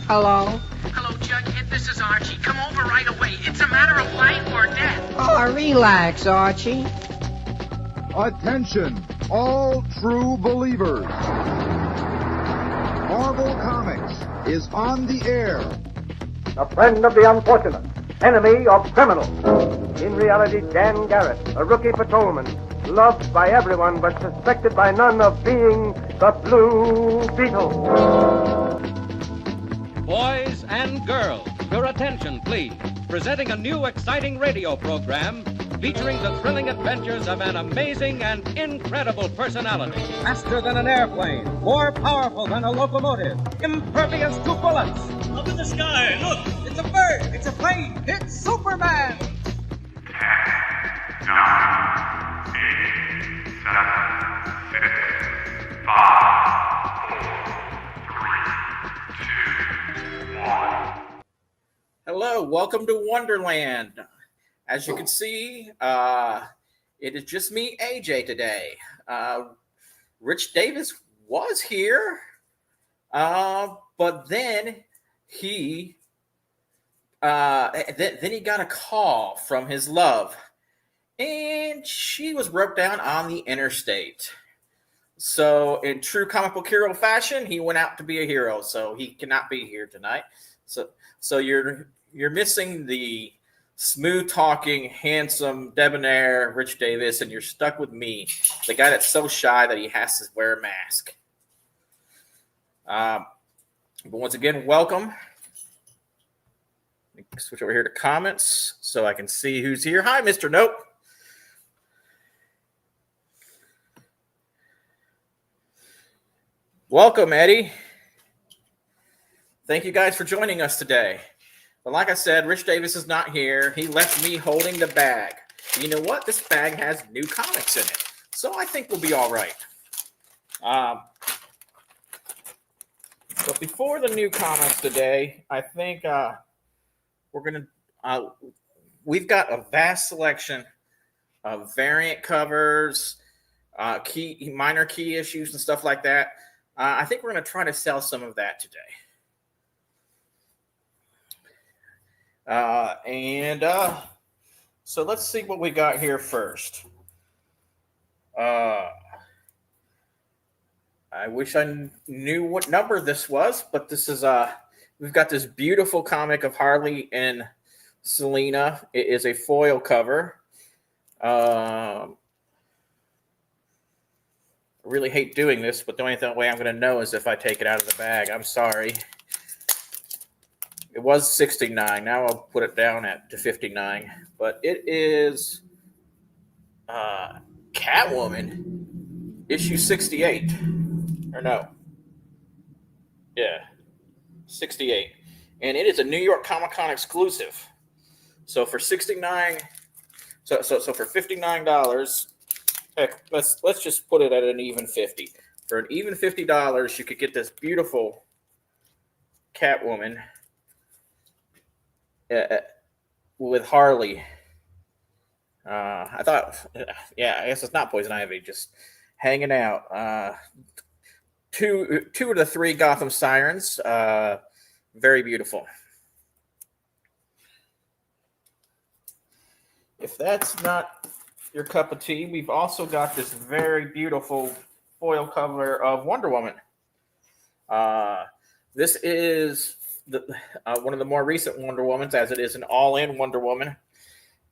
Hello? Hello, Jughead. This is Archie. Come over right away. It's a matter of life or death. Oh, relax, Archie. Attention, all true believers. Marvel Comics is on the air. A friend of the unfortunate, enemy of criminals. In reality, Dan Garrett, a rookie patrolman, loved by everyone but suspected by none of being the Blue Beetle. Boys and girls, your attention, please. Presenting a new exciting radio program featuring the thrilling adventures of an amazing and incredible personality. Faster than an airplane, more powerful than a locomotive, impervious to bullets. Up in the sky, look! It's a bird, it's a plane, it's Superman! 10, 9, 8, 7, 6, 5, 4, 3, 2, 1. Hello, welcome to Wonderland. As you can see, it is just me, AJ, today. Rich Davis was here, but then he got a call from his love, and she was broke down on the interstate. So, in true comic book hero fashion, he went out to be a hero. So he cannot be here tonight. So you're missing the smooth talking, handsome, debonair Rich Davis, and you're stuck with me, the guy that's so shy that he has to wear a mask. But once again, welcome. Let me switch over here to comments so I can see who's here. Hi, Mr. Nope. Welcome, Eddie. Thank you guys for joining us today. But like I said, Rich Davis is not here. He left me holding the bag. You know what? This bag has new comics in it. So I think we'll be all right. But before the new comics today, I think we've got a vast selection of variant covers, minor key issues and stuff like that. I think we're going to try to sell some of that today. So let's see what we got here first. I wish I knew what number this was, but this is we've got this beautiful comic of Harley and Selena. It is a foil cover. I really hate doing this, but the only way I'm going to know is if I take it out of the bag. I'm sorry. It was $69. Now I'll put it down to $59. But it is Catwoman, issue 68. Or no. Yeah. 68. And it is a New York Comic Con exclusive. So for $69, so for $59, heck, let's just put it at an even 50. For an even $50, you could get this beautiful Catwoman with Harley. I guess it's not Poison Ivy, just hanging out. Two of the three Gotham Sirens. Very beautiful. If that's not your cup of tea, we've also got this very beautiful foil cover of Wonder Woman. This is one of the more recent Wonder Womans, as it is an all-in Wonder Woman.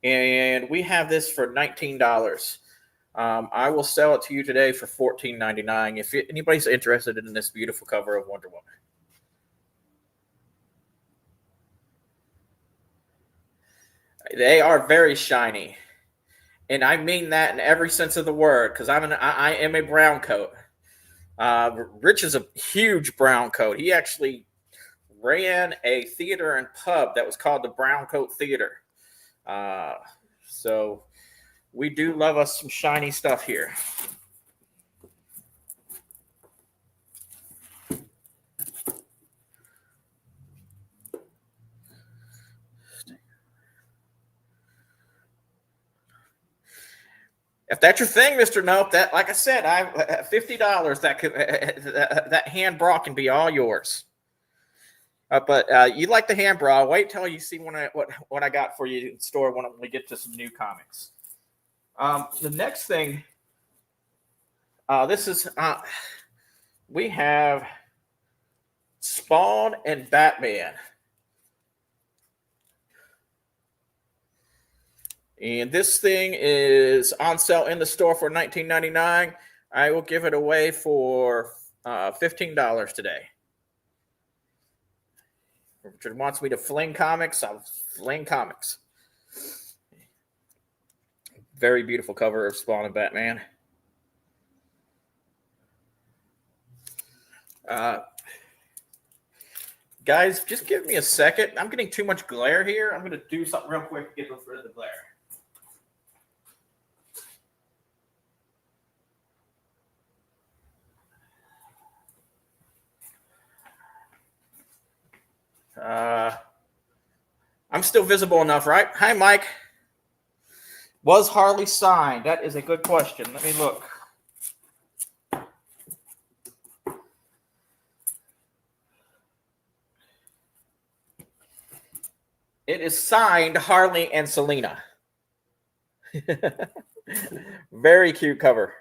And we have this for $19. I will sell it to you today for $14.99 if anybody's interested in this beautiful cover of Wonder Woman. They are very shiny. And I mean that in every sense of the word, because I am a brown coat. Rich is a huge brown coat. He actually ran a theater and pub that was called the Brown Coat Theater. So we do love us some shiny stuff here. If that's your thing, Mr. Nope, that, like I said, $50 that hand bra can be all yours. But you like the hand bra. Wait till you see what I got for you in store when we get to some new comics. The next thing, we have Spawn and Batman. And this thing is on sale in the store for $19.99. I will give it away for $15 today. Richard wants me to fling comics. I'll fling comics. Very beautiful cover of Spawn and Batman. Guys, just give me a second. I'm getting too much glare here. I'm going to do something real quick to get rid of the glare. I'm still visible enough, right? Hi, Mike. Was Harley signed? That is a good question. Let me look. It is signed Harley and Selena. Very cute cover.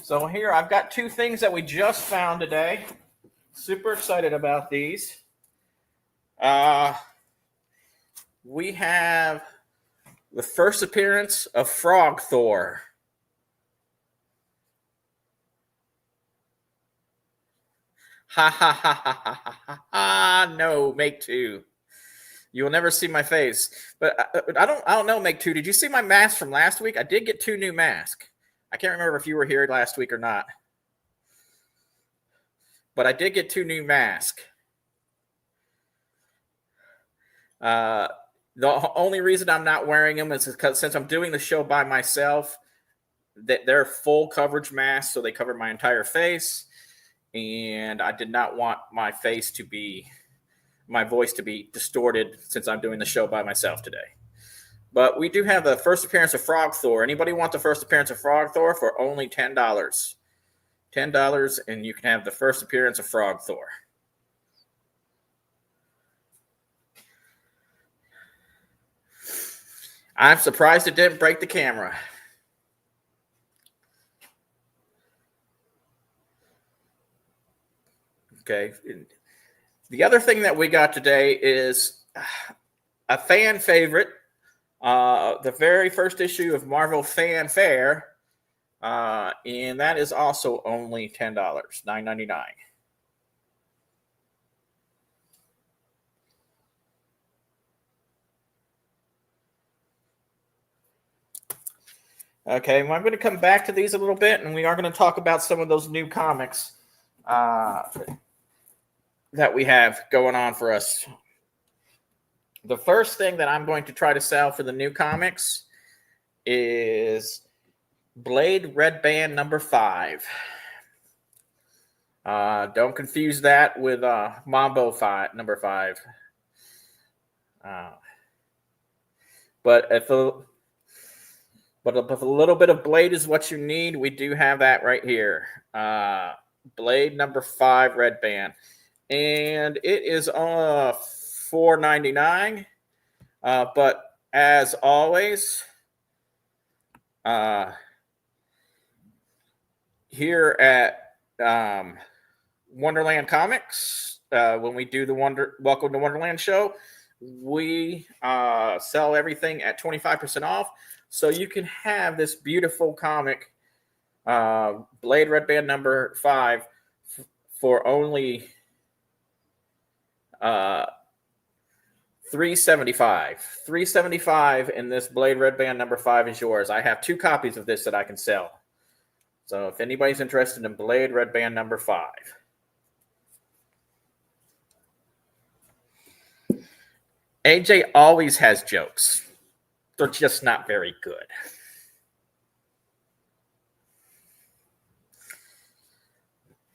So here I've got two things that we just found today. Super excited about these. We have the first appearance of Frog Thor. Ha ha ha ha ha ha ha! No, make two. You will never see my face. But I don't know, make two. Did you see my mask from last week? I did get two new masks. I can't remember if you were here last week or not. But I did get two new masks. The only reason I'm not wearing them is because since I'm doing the show by myself, that they're full coverage masks, so they cover my entire face. And I did not want my voice to be distorted since I'm doing the show by myself today. But we do have the first appearance of Frog Thor. Anybody want the first appearance of Frog Thor for only $10? $10, and you can have the first appearance of Frog Thor. I'm surprised it didn't break the camera. Okay. The other thing that we got today is a fan favorite. The very first issue of Marvel Fanfare, and that is also only $10, $9.99. Okay, well, I'm going to come back to these a little bit, and we are going to talk about some of those new comics that we have going on for us. The first thing that I'm going to try to sell for the new comics is Blade Red Band number 5. Don't confuse that with Mambo 5, number 5. But if a little bit of Blade is what you need, we do have that right here. Blade number 5 Red Band. And it is $4.99. But as always, here at Wonderland Comics, when we do the Welcome to Wonderland show, we sell everything at 25% off. So you can have this beautiful comic, Blade Red Band number 5, for only $3.75. $3.75, and this Blade Red Band number 5 is yours. I have 2 copies of this that I can sell. So if anybody's interested in Blade Red Band number 5. AJ always has jokes. They're just not very good.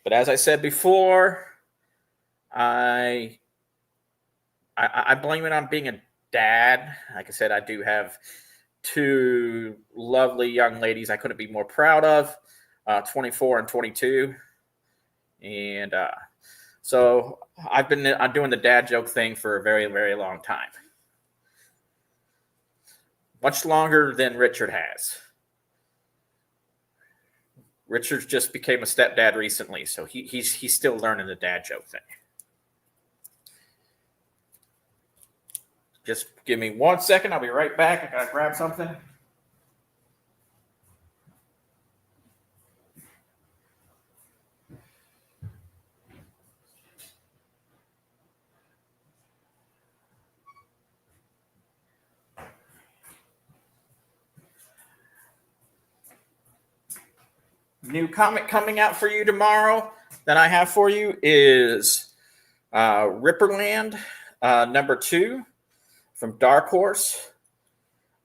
But as I said before, I blame it on being a dad. Like I said, I do have two lovely young ladies I couldn't be more proud of, 24 and 22. And so I've been doing the dad joke thing for a very, very long time. Much longer than Richard has. Richard just became a stepdad recently, so he's still learning the dad joke thing. Just give me 1 second. I'll be right back. I gotta grab something. New comic coming out for you tomorrow that I have for you is Ripperland #2 from Dark Horse.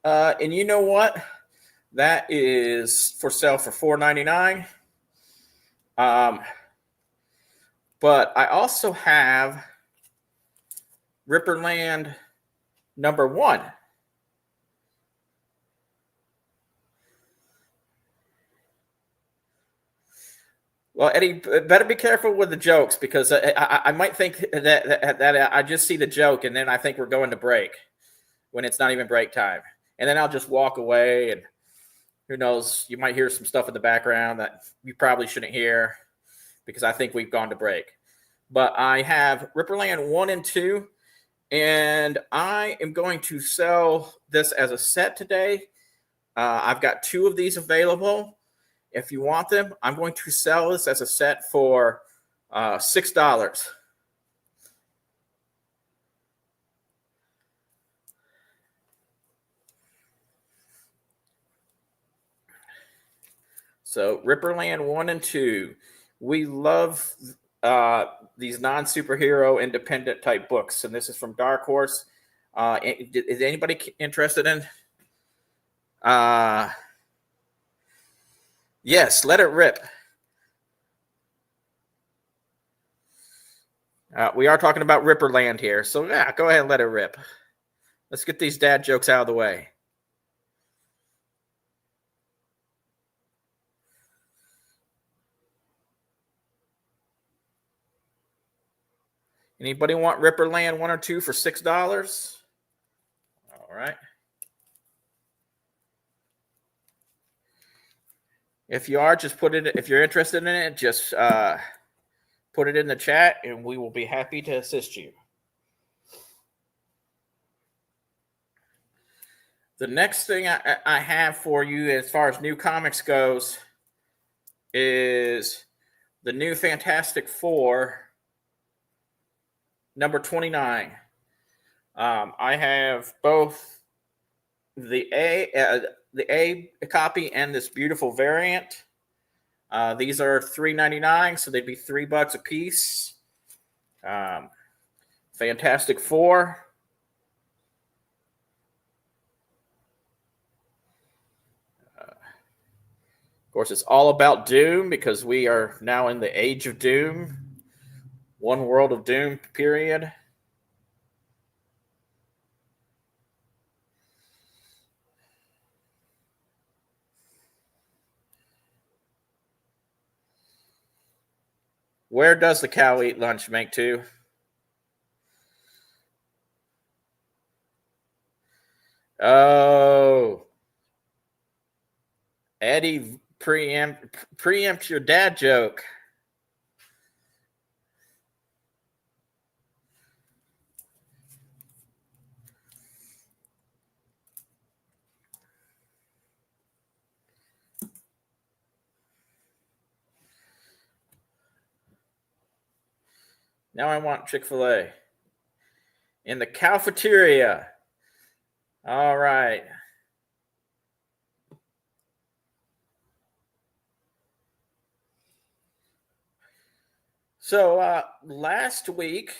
And you know what? That is for sale for $4.99. But I also have Ripperland #1. Well, Eddie, better be careful with the jokes because I might think that I just see the joke and then I think we're going to break when it's not even break time. And then I'll just walk away and who knows, you might hear some stuff in the background that you probably shouldn't hear because I think we've gone to break. But I have Ripperland 1 and 2, and I am going to sell this as a set today. I've got 2 of these available. If you want them, I'm going to sell this as a set for $6. So Ripperland 1 and 2. We love these non-superhero independent type books, and this is from Dark Horse. Is anybody interested in? Yes, let it rip. We are talking about Ripperland here, so yeah, go ahead and let it rip. Let's get these dad jokes out of the way. Anybody want Ripperland 1 or 2 for $6? All right. If you are, just put it. If you're interested in it, just put it in the chat, and we will be happy to assist you. The next thing I have for you, as far as new comics goes, is the new Fantastic Four, #29. I have both the A copy and this beautiful variant. These are $3.99, so they'd be $3 a piece. Fantastic Four. Of course, it's all about Doom because we are now in the age of Doom. One world of Doom, period. Where does the cow eat lunch, Make Two? Oh. Eddie preempt your dad joke. Now I want Chick-fil-A. In the cafeteria. All right. So last week,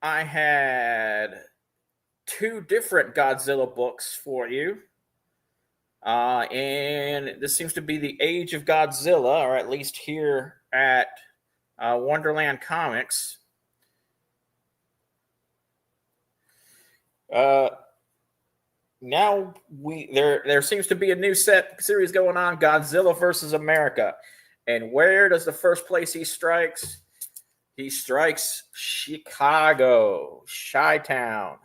I had 2 different Godzilla books for you. And this seems to be the age of Godzilla, or at least here at Wonderland Comics. Now there seems to be a new series going on, Godzilla versus America. And where does the first place he strikes? He strikes Chicago, Chi-Town.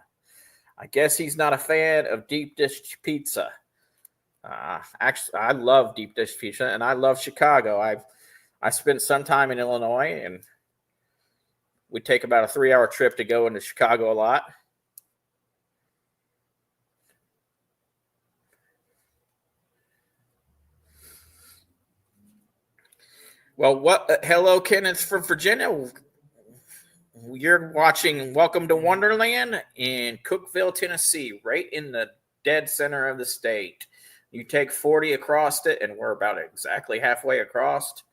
I guess he's not a fan of deep dish pizza. Actually, I love deep dish pizza, and I love Chicago. I spent some time in Illinois, and we take about a 3-hour trip to go into Chicago a lot. Well, hello, Kenneth from Virginia. You're watching Welcome to Wonderland in Cookeville, Tennessee, right in the dead center of the state. You take 40 across it, and we're about exactly halfway across.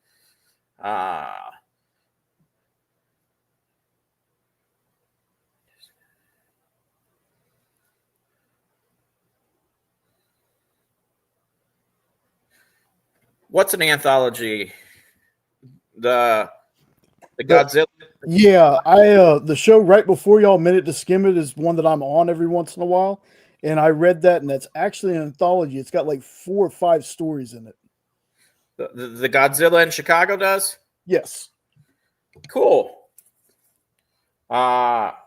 What's an anthology? The Godzilla. Yeah, the show right before y'all Minute to Skim It is one that I'm on every once in a while, and I read that, and that's actually an anthology. It's got like 4 or 5 stories in it. The Godzilla in Chicago does? Yes. Cool. But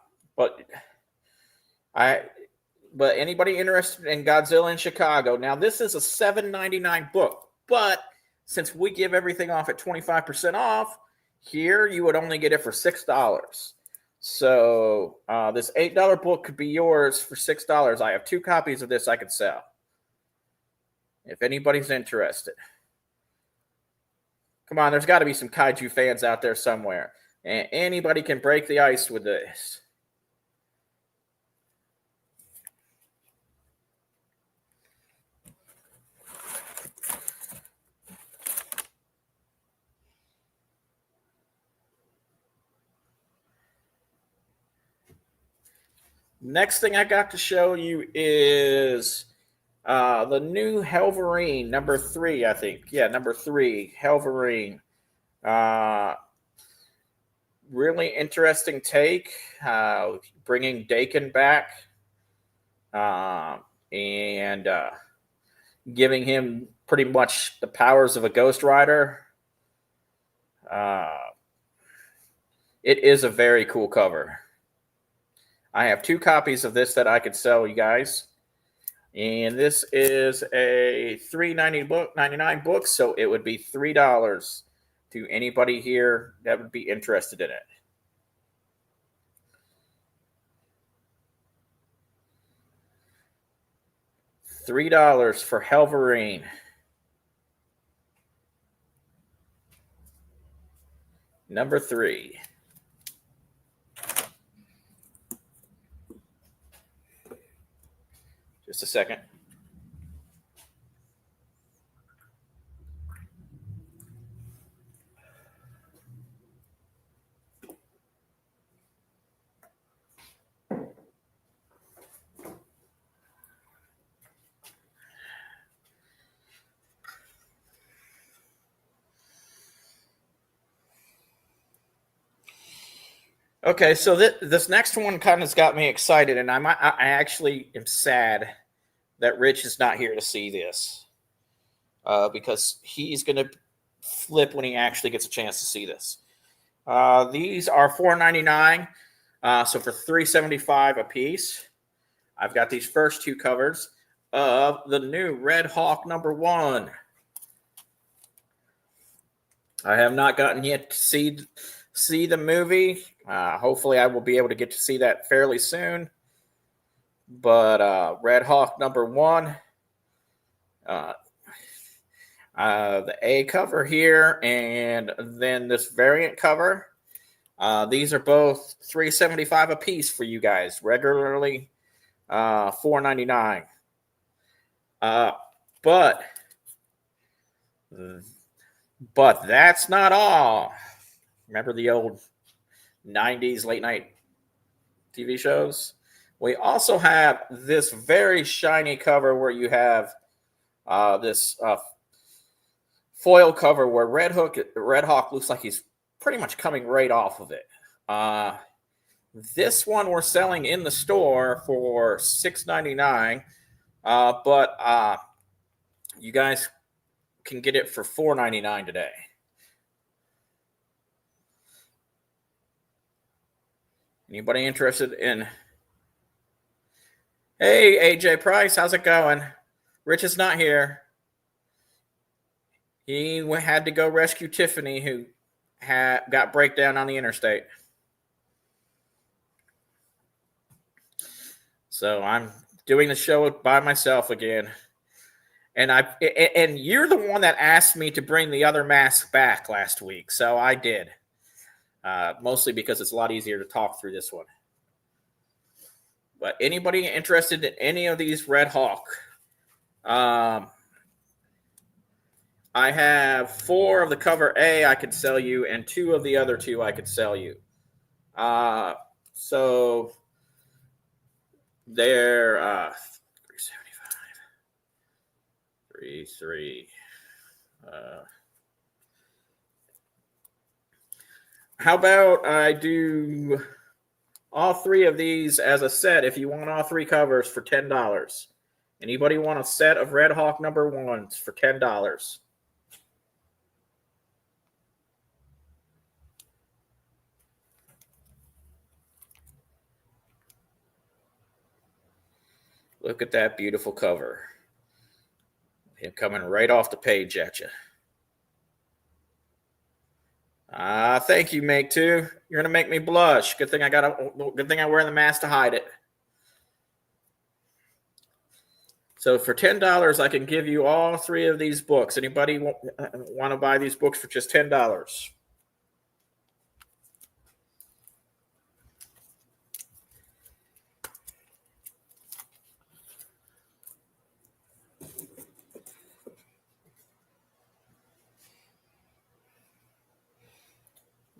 anybody interested in Godzilla in Chicago? Now, this is a $7.99 book, but since we give everything off at 25% off, here you would only get it for $6. So this $8 book could be yours for $6. I have 2 copies of this I could sell. If anybody's interested. Come on, there's got to be some kaiju fans out there somewhere. And anybody can break the ice with this. Next thing I got to show you is the new Helverine, number 3, I think. Yeah, number 3, Helverine. Really interesting take, bringing Dakin back and giving him pretty much the powers of a Ghost Rider. It is a very cool cover. I have 2 copies of this that I could sell you guys. And this is a $3.99 book, so it would be $3 to anybody here that would be interested in it. $3 for Helverine. Number 3. Just a second. Okay, so this next one kind of got me excited, and I actually am sad that Rich is not here to see this because he's going to flip when he actually gets a chance to see this. These are $4.99, so for $3.75 a piece. I've got these first 2 covers of the new Red Hawk number 1. I have not gotten yet to see the movie. Hopefully I will be able to get to see that fairly soon. But Red Hawk number 1, the A cover here, and then this variant cover. These are both $3.75 a piece for you guys. Regularly $4.99. But that's not all. Remember the old 90s late night TV shows? We also have this very shiny cover where you have this foil cover where Red Hawk looks like he's pretty much coming right off of it. This one we're selling in the store for $6.99, but you guys can get it for $4.99 today. Anybody interested in? Hey, AJ Price, how's it going? Rich is not here. He had to go rescue Tiffany, who got breakdown on the interstate. So I'm doing the show by myself again. And you're the one that asked me to bring the other mask back last week, so I did. Mostly because it's a lot easier to talk through this one. But anybody interested in any of these Red Hawk? I have 4 of the cover A I could sell you, and 2 of the other 2 I could sell you. So they're $375. How about I do all 3 of these as a set if you want all 3 covers for $10. Anybody want a set of Red Hawk number 1s for $10? Look at that beautiful cover. Him coming right off the page at you. Thank you, Make Two. You're gonna make me blush. Good thing I'm wearing the mask to hide it. So for $10, I can give you all 3 of these books. Anybody want to buy these books for just $10?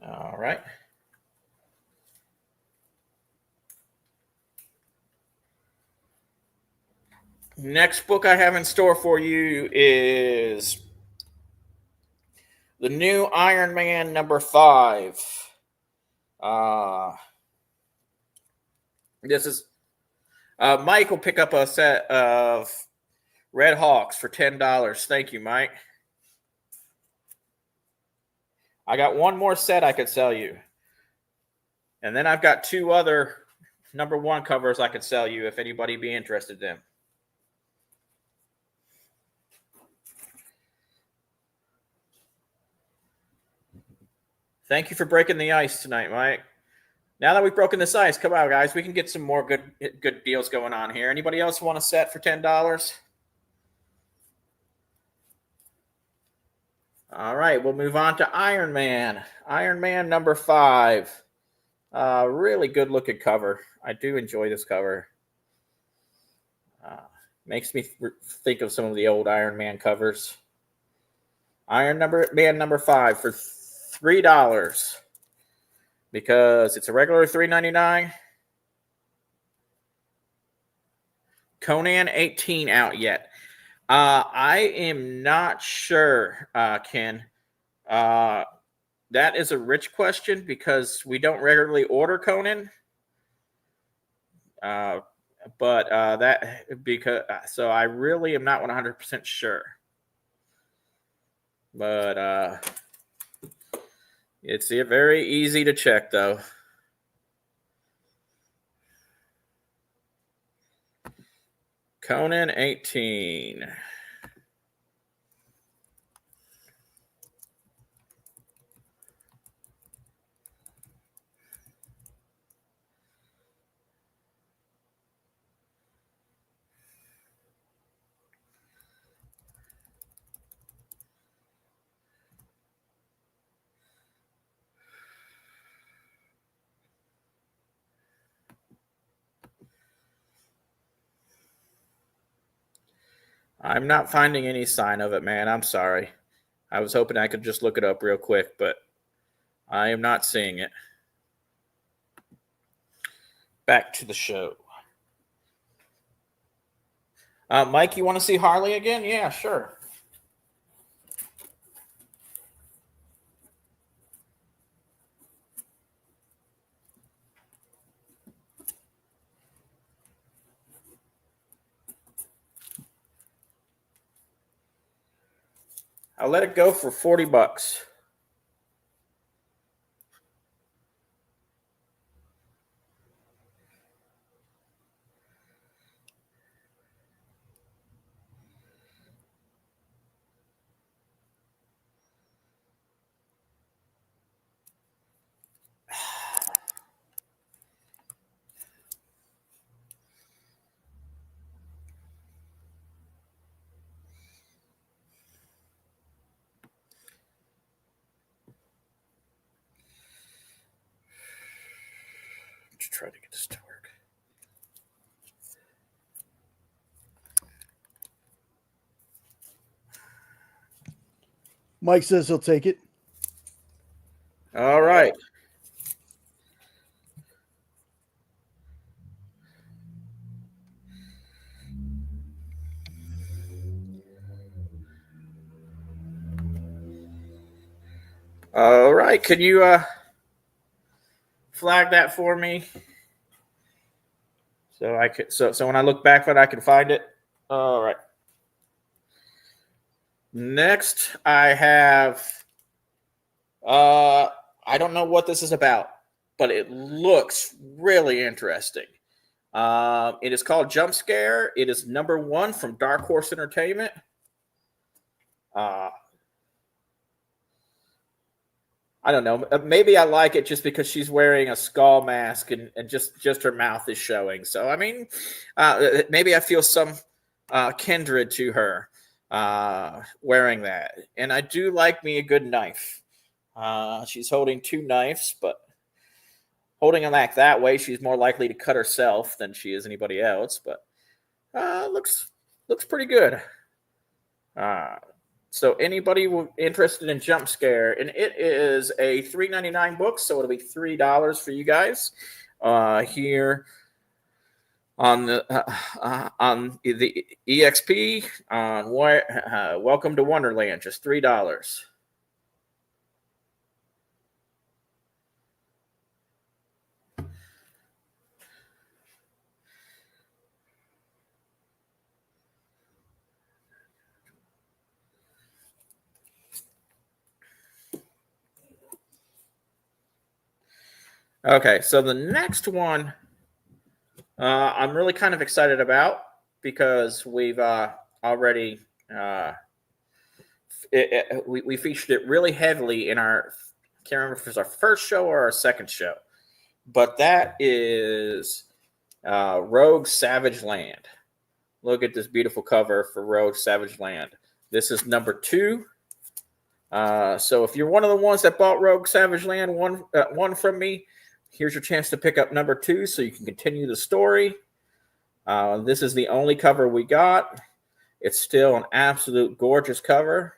All right. Next book I have in store for you is the new Iron Man number 5. This is Mike will pick up a set of Red Hawks for $10. Thank you, Mike. I got one more set I could sell you. And then I've got 2 other number 1 covers I could sell you if anybody be interested in them. Thank you for breaking the ice tonight, Mike. Now that we've broken this ice, come on, guys. We can get some more good deals going on here. Anybody else want a set for $10? All right, we'll move on to Iron Man. Iron Man number 5. Really good looking cover. I do enjoy this cover. Makes me think of some of the old Iron Man covers. Iron Man number 5 for $3 because it's a regular $3.99. Conan 18 out yet. I am not sure, Ken. That is a Rich question because we don't regularly order Conan. So I really am not 100% sure. But it's very easy to check, though. Conan 18. I'm not finding any sign of it, man. I'm sorry. I was hoping I could just look it up real quick, but I am not seeing it. Back to the show. Mike, you want to see Harley again? Yeah, sure. I'll let it go for $40. Just try to get this to work. Mike says he'll take it. All right. All right. Can you flag that for me? So I could so when I look back at it, I can find it. All right. Next, I have I don't know what this is about, but it looks really interesting. It is called Jump Scare. It is #1 from Dark Horse Entertainment. I don't know. Maybe I like it just because she's wearing a skull mask and just her mouth is showing. So, I mean, maybe I feel some kindred to her wearing that. And I do like me a good knife. She's holding 2 knives, but holding them like that way, she's more likely to cut herself than she is anybody else. But looks pretty good. So anybody interested in Jump Scare, and it is a $3.99 book, so it'll be $3 for you guys here on the EXP on Welcome to Wonderland, just $3. Okay, so the next one I'm really kind of excited about because we've already we featured it really heavily in our, I can't remember if it was our first show or our second show, but that is Rogue Savage Land. Look at this beautiful cover for Rogue Savage Land. This is #2. So if you're one of the ones that bought Rogue Savage Land one from me, here's your chance to pick up #2 so you can continue the story. This is the only cover we got. It's still an absolute gorgeous cover.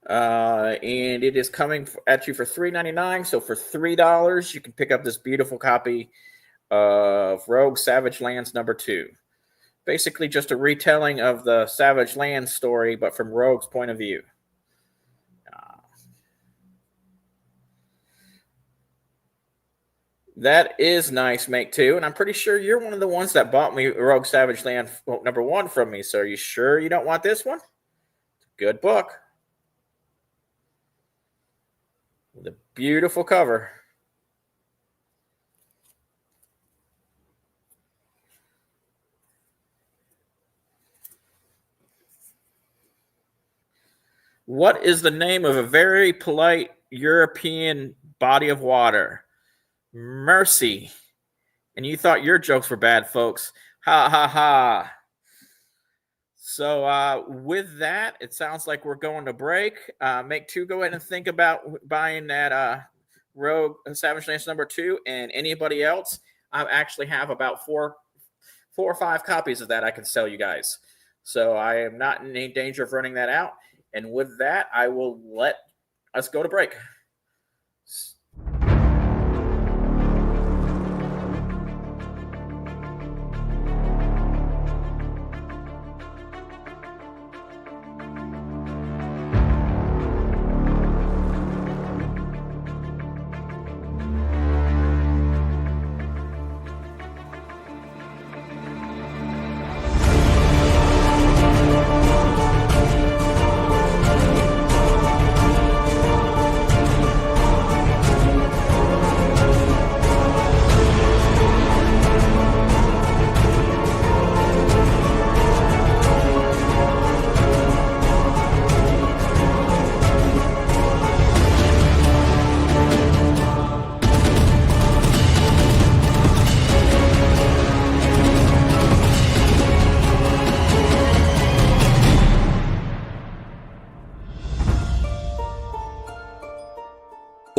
And it is coming at you for $3.99. So for $3, you can pick up this beautiful copy of Rogue Savage Land's #2. Basically just a retelling of the Savage Land story, but from Rogue's point of view. That is nice, Make 2, and I'm pretty sure you're one of the ones that bought me Rogue Savage Land #1 from me, so are you sure you don't want this one? It's a good book. With a beautiful cover. What is the name of a very polite European body of water? Mercy. And you thought your jokes were bad, folks. Ha, ha, ha. So with that, it sounds like we're going to break. Make 2 go ahead and think about buying that Rogue Savage Lands #2. And anybody else, I actually have about four or five copies of that I can sell you guys. So I am not in any danger of running that out. And with that, I will let us go to break.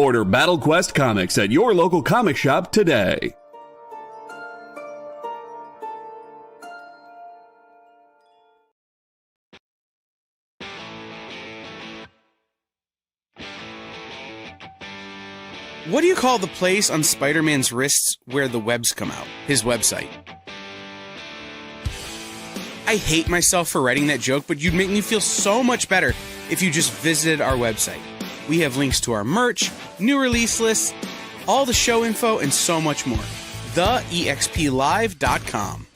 Order Battle Quest comics at your local comic shop today. What do you call the place on Spider-Man's wrists where the webs come out? His website. I hate myself for writing that joke, but you'd make me feel so much better if you just visited our website. We have links to our merch, new release lists, all the show info, and so much more. TheEXPLive.com.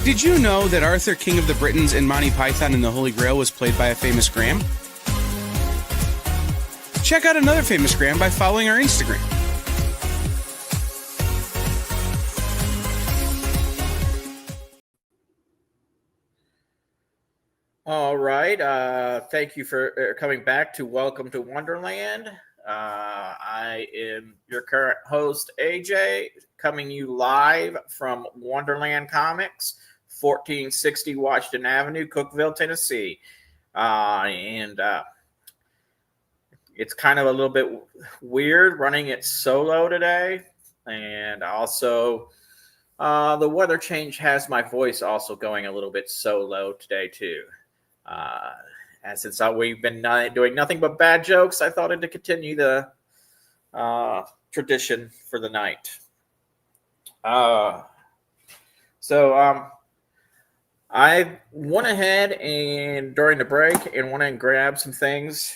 Did you know that Arthur, King of the Britons in Monty Python and the Holy Grail was played by a famous Graham? Check out another famous Graham by following our Instagram. All right. Thank you for coming back to Welcome to Wonderland. I am your current host, AJ, coming you live from Wonderland Comics, 1460 Washington Avenue, Cookeville, Tennessee. It's kind of a little bit weird running it solo today. And also, the weather change has my voice also going a little bit solo today, too. And since we've been doing nothing but bad jokes, I thought I'd continue the tradition for the night. So I went ahead and during the break and went and grabbed some things.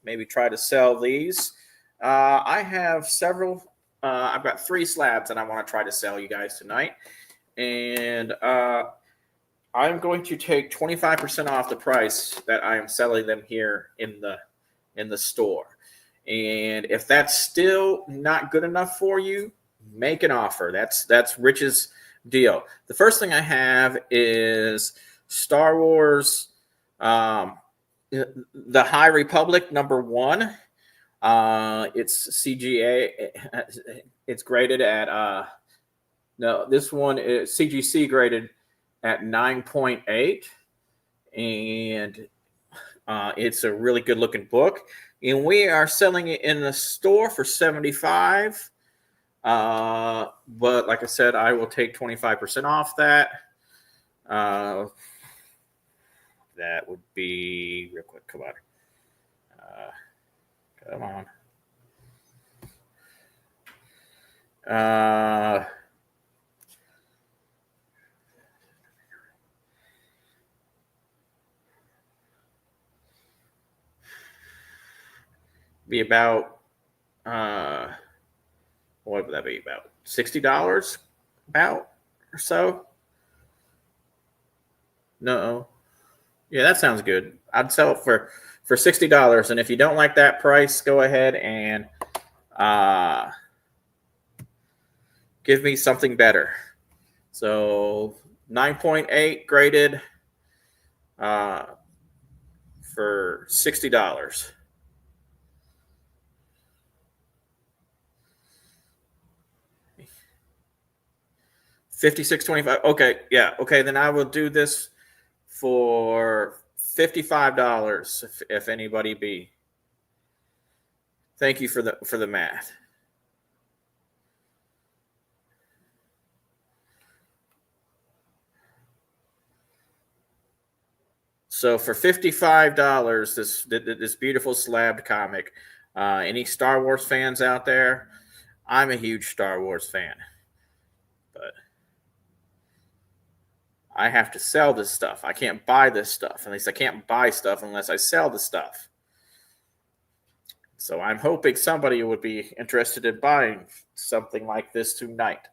Maybe try to sell these. I have several. I've got 3 slabs that I want to try to sell you guys tonight, and I'm going to take 25% off the price that I am selling them here in the store. And if that's still not good enough for you, make an offer. That's Rich's deal. The first thing I have is Star Wars, The High Republic #1. It's CGA. It's graded at this one is CGC graded at 9.8, and it's a really good looking book, and we are selling it in the store for $75. But like I said, I will take 25% off that. That would be real quick. Come on. Be about what would that be, about $60 about or so? No. Yeah, that sounds good. I'd sell it for $60, and if you don't like that price, go ahead and give me something better. So 9.8 graded for $60. $56.25. Okay, yeah. Okay, then I will do this for $55 if anybody be. Thank you for the math. So for $55, this beautiful slabbed comic. Any Star Wars fans out there? I'm a huge Star Wars fan, but I have to sell this stuff. I can't buy this stuff. At least I can't buy stuff unless I sell the stuff. So I'm hoping somebody would be interested in buying something like this tonight.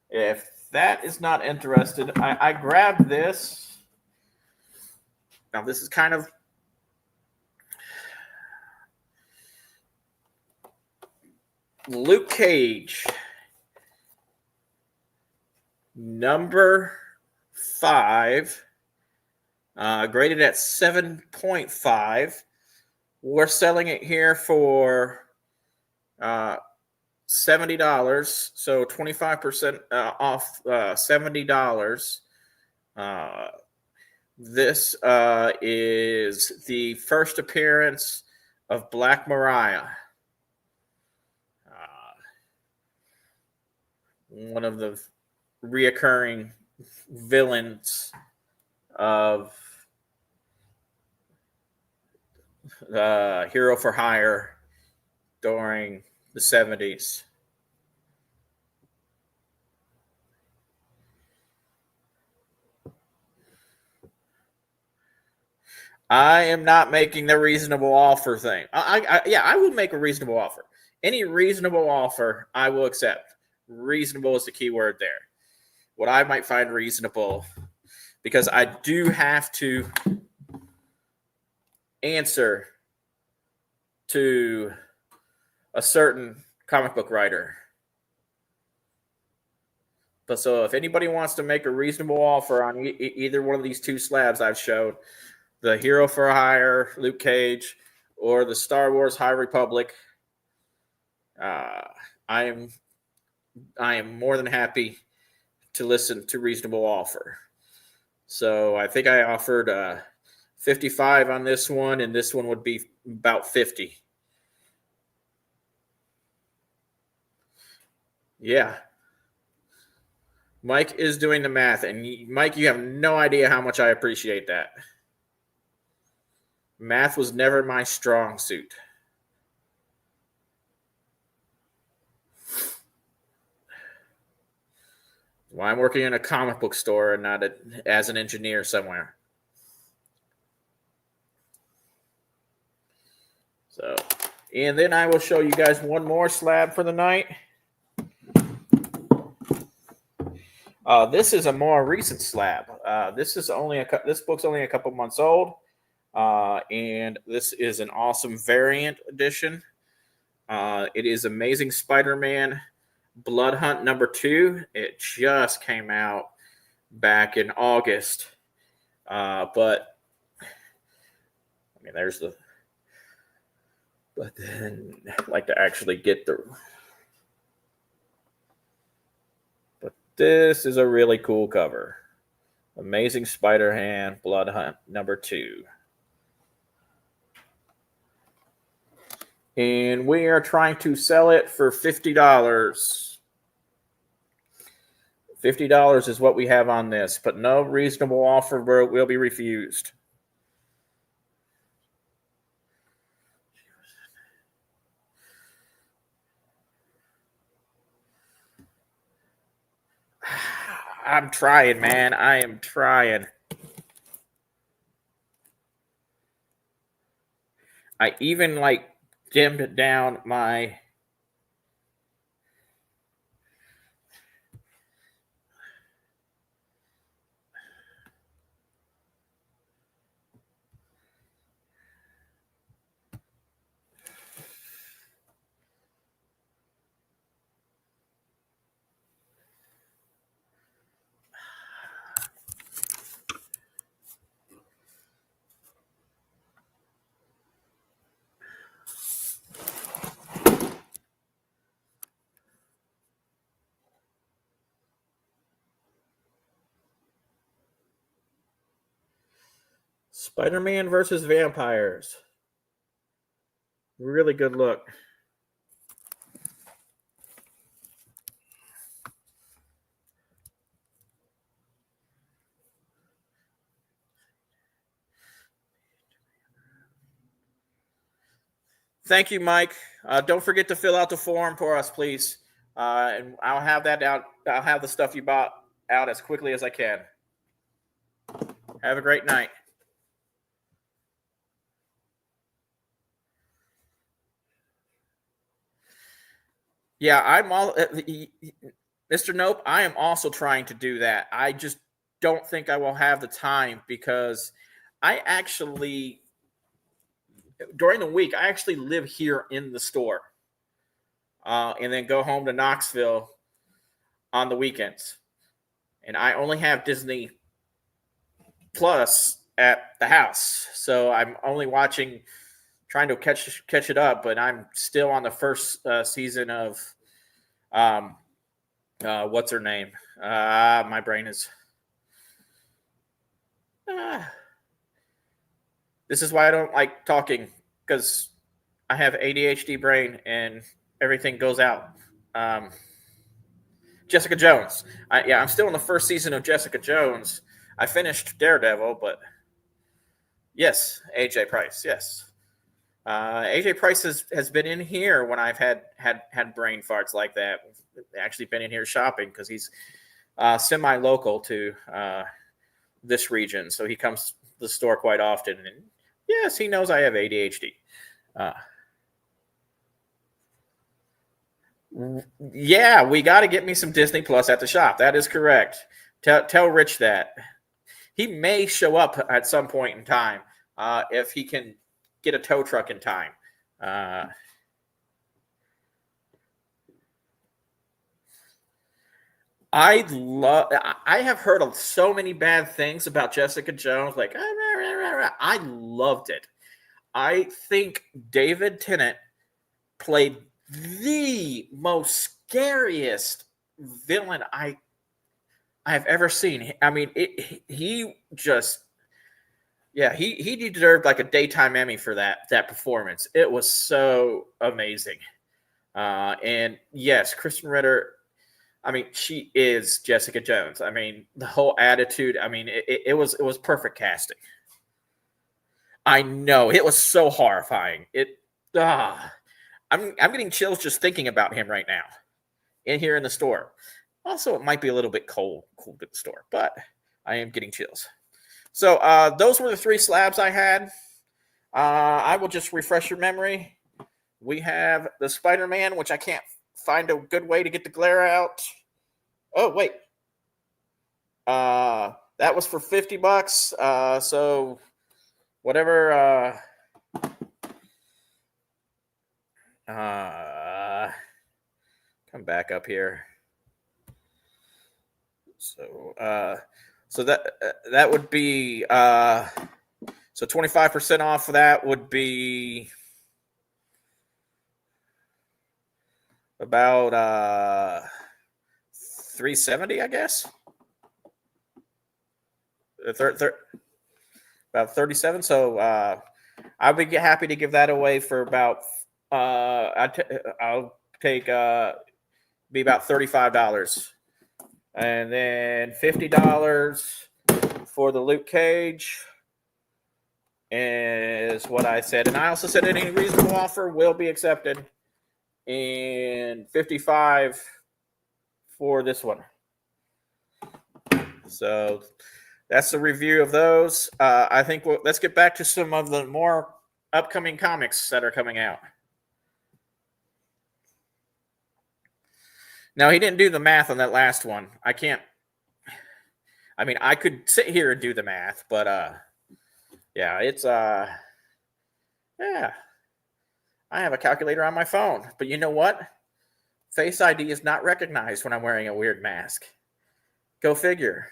If that is not interested, I grabbed this. Now, this is kind of Luke Cage, number 5, graded at 7.5. We're selling it here for $70, so 25% off $70. This is the first appearance of Black Mariah. One of the reoccurring villains of Hero for Hire during the 70s. I am not making the reasonable offer thing. I will make a reasonable offer. Any reasonable offer, I will accept. Reasonable is the key word there. What I might find reasonable, because I do have to answer to a certain comic book writer. But so if anybody wants to make a reasonable offer on either one of these two slabs I've showed, the Hero for Hire, Luke Cage, or the Star Wars High Republic, I am more than happy to listen to reasonable offer. So I think I offered 55 on this one, and this one would be about 50. Yeah. Mike is doing the math, and Mike, you have no idea how much I appreciate that. Math was never my strong suit. Well, I'm working in a comic book store and not as an engineer somewhere. So, and then I will show you guys one more slab for the night. This is a more recent slab. This book's only a couple months old. And this is an awesome variant edition. It is Amazing Spider-Man Blood Hunt #2. It just came out back in August. But I mean, but then I'd like to actually get through. But this is a really cool cover. Amazing Spider-Man Blood Hunt #2. And we are trying to sell it for $50. $50 is what we have on this, but no reasonable offer will be refused. I'm trying, man. I am trying. I even dimmed down my Spider-Man versus Vampires. Really good look. Thank you, Mike. Don't forget to fill out the form for us, please. And I'll have that out. I'll have the stuff you bought out as quickly as I can. Have a great night. Yeah, I'm all Mr. Nope. I am also trying to do that. I just don't think I will have the time because I actually, during the week, I actually live here in the store, and then go home to Knoxville on the weekends. And I only have Disney Plus at the house, so I'm only trying to catch it up, but I'm still on the first season of what's her name? My brain is This is why I don't like talking, because I have ADHD brain and everything goes out. Jessica Jones. I'm still in the first season of Jessica Jones. I finished Daredevil, but yes, AJ Price. Yes, AJ Price has been in here when I've had brain farts like that. Actually, been in here shopping because he's semi-local to this region, so he comes to the store quite often. And yes, he knows I have ADHD. Yeah, we got to get me some Disney Plus at the shop. That is correct. Tell Rich that. He may show up at some point in time if he can get a tow truck in time. I have heard of so many bad things about Jessica Jones. Like, I loved it. I think David Tennant played the most scariest villain I have ever seen. I mean, he deserved like a daytime Emmy for that performance. It was so amazing. And yes, Kristen Ritter, I mean, she is Jessica Jones. I mean, the whole attitude, I mean, it was perfect casting. I know, it was so horrifying. I'm getting chills just thinking about him right now in here in the store. Also, it might be a little bit cold at the store, but I am getting chills. So those were the 3 slabs I had. I will just refresh your memory. We have the Spider-Man, which I can't find a good way to get the glare out. Oh, wait. That was for $50. So whatever. Come back up here. So that would be so 25% off of that would be about $370, I guess. About 37. So I'll be happy to give that away for about I'll take be about $35. And then $50 for the Luke Cage is what I said. And I also said any reasonable offer will be accepted. And $55 for this one. So that's the review of those. I think let's get back to some of the more upcoming comics that are coming out. Now, he didn't do the math on that last one. I could sit here and do the math, but it's I have a calculator on my phone. But you know what? Face ID is not recognized when I'm wearing a weird mask. Go figure.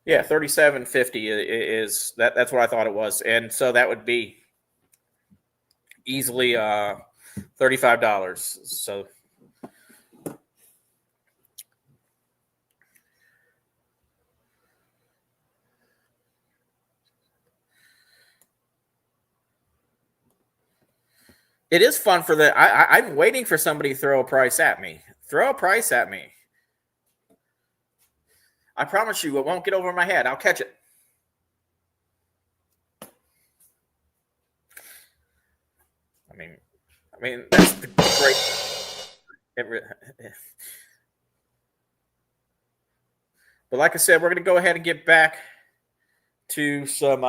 Yeah, $37.50 is that. That's what I thought it was, and so that would be easily $35. So it is fun for the. I'm waiting for somebody to throw a price at me. Throw a price at me. I promise you, it won't get over my head. I'll catch it. I mean, that's the great. But like I said, we're going to go ahead and get back to some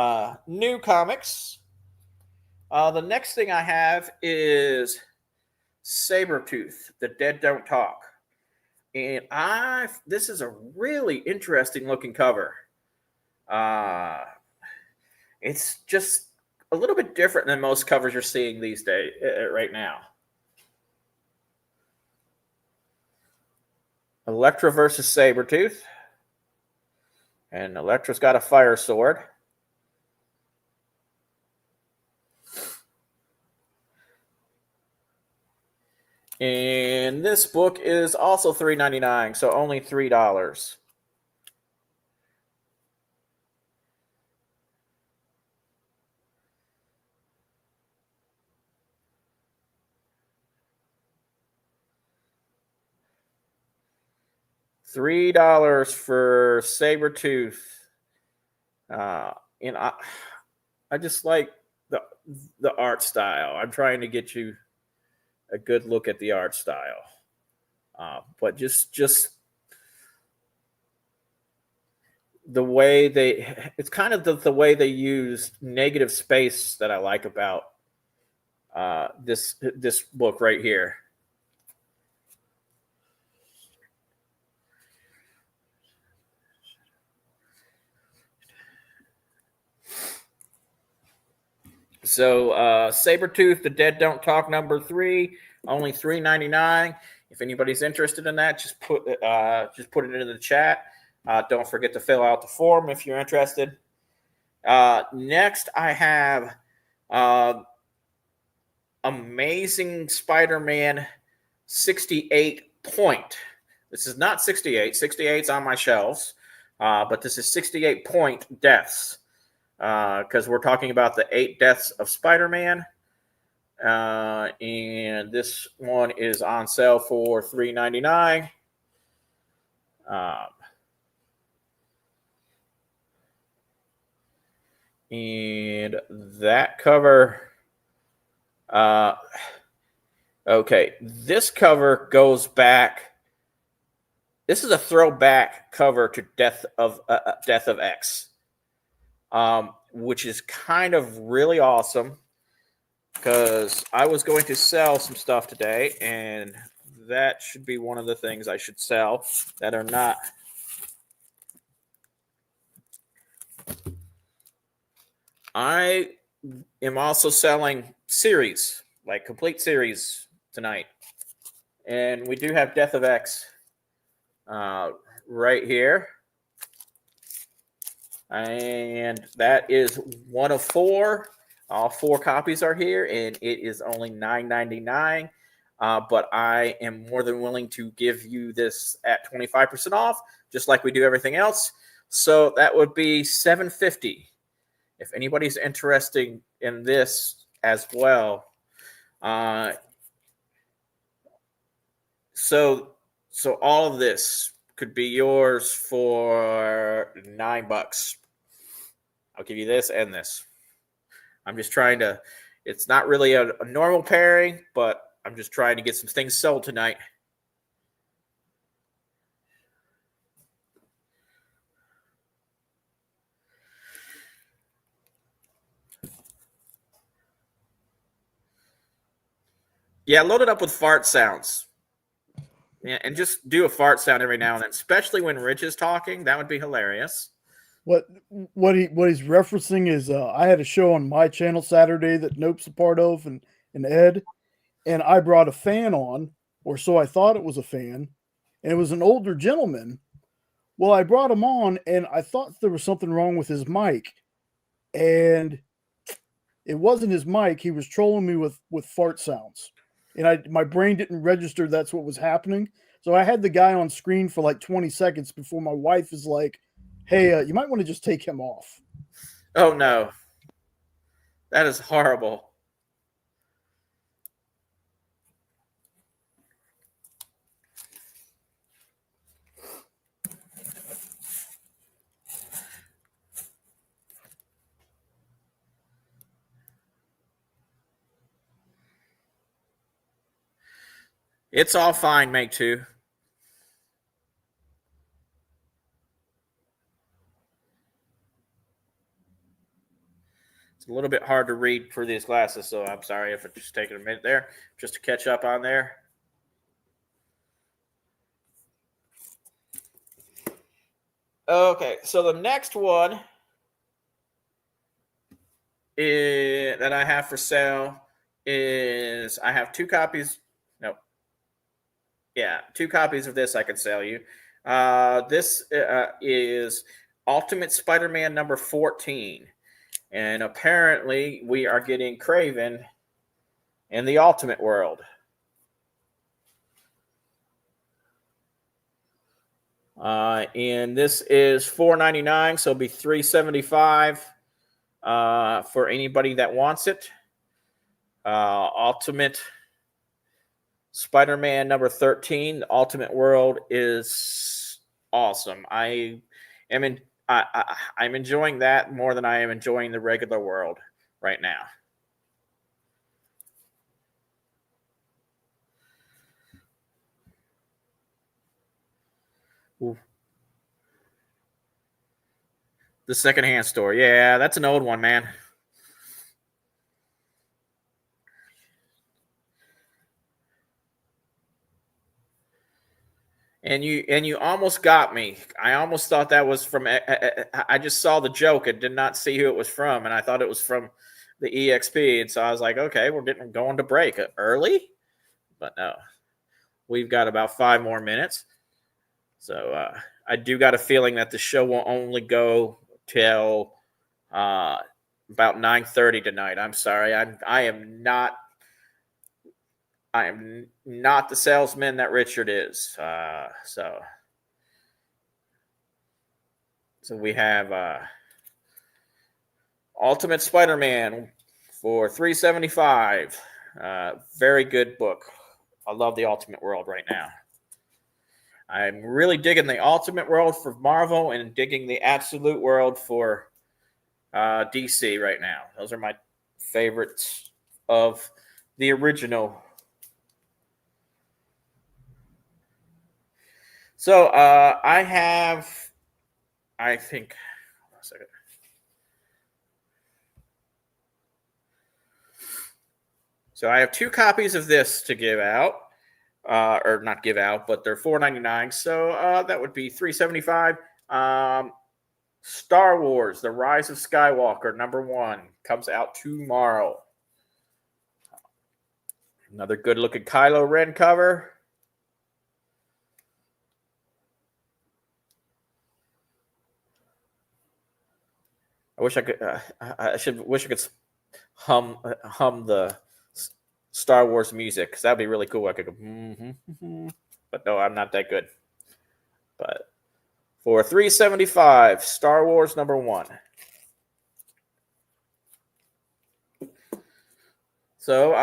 new comics. The next thing I have is Sabretooth, The Dead Don't Talk. And this is a really interesting looking cover. It's just a little bit different than most covers you're seeing these days right now. Electra versus Sabretooth. And Electra's got a fire sword. And this book is also $3.99, so only $3. $3 for Sabretooth. And I just like the art style. I'm trying to get you a good look at the art style. But just the way it's kind of the way they use negative space that I like about this book right here. So Sabretooth, The Dead Don't Talk #3, only $3.99. If anybody's interested in that, just put it in the chat. Don't forget to fill out the form if you're interested. Next, I have Amazing Spider-Man 68 Point. This is not 68. 68's on my shelves, but this is 68 Point Deaths. Because we're talking about the 8 deaths of Spider-Man. And this one is on sale for $3.99. And that cover, okay, this cover goes back. This is a throwback cover to Death of X. Which is kind of really awesome because I was going to sell some stuff today, and that should be one of the things I should sell that are not. I am also selling series, like complete series tonight. And we do have Death of X right here. And that is one of 4. All 4 copies are here, and it is only $9.99. But I am more than willing to give you this at 25% off, just like we do everything else. So that would be $7.50. If anybody's interested in this as well. So all of this could be yours for $9. I'll give you this and this. I'm just trying to, it's not really a normal pairing, but I'm just trying to get some things sold tonight. Yeah, load it up with fart sounds. Yeah, and just do a fart sound every now and then, especially when Rich is talking. That would be hilarious. What he's referencing is I had a show on my channel Saturday that Nope's a part of, and Ed, and I brought a fan on, or so I thought it was a fan, and it was an older gentleman. Well, I brought him on, and I thought there was something wrong with his mic, and it wasn't his mic. He was trolling me with fart sounds, and my brain didn't register that's what was happening. So I had the guy on screen for like 20 seconds before my wife is like, hey, you might want to just take him off. Oh, no. That is horrible. It's all fine, mate, too. A little bit hard to read for these glasses, so I'm sorry if it's just taking a minute there just to catch up on there. Okay, so the next one that I have for sale is I have 2 copies. No. Yeah, 2 copies of this I can sell you. This is Ultimate Spider-Man number 14. And apparently we are getting Kraven in the Ultimate world. And this is $4.99, so it'll be $3.75 for anybody that wants it. Ultimate Spider-Man number 13, the Ultimate World, is awesome. I'm enjoying that more than I am enjoying the regular world right now. Ooh. The secondhand store. Yeah, that's an old one, man. And you almost got me. I almost thought that was from. I just saw the joke and did not see who it was from, and I thought it was from the EXP. And so I was like, okay, we're going to break early, but no, we've got about 5 more minutes. So I do got a feeling that the show will only go till about 9:30 tonight. I'm sorry, I am not the salesman that Richard is. So we have Ultimate Spider-Man for $3.75. Very good book. I love the Ultimate World right now. I'm really digging the Ultimate World for Marvel and digging the Absolute World for DC right now. Those are my favorites of the original. So I think, hold on a second. So I have 2 copies of this to give out. Or not give out, but they're $4.99. So that would be $3.75. Star Wars: The Rise of Skywalker number 1 comes out tomorrow. Another good-looking Kylo Ren cover. I wish I could. Wish I could hum the Star Wars music, because that'd be really cool. I could go, but no, I'm not that good. But for $3.75, Star Wars number 1. So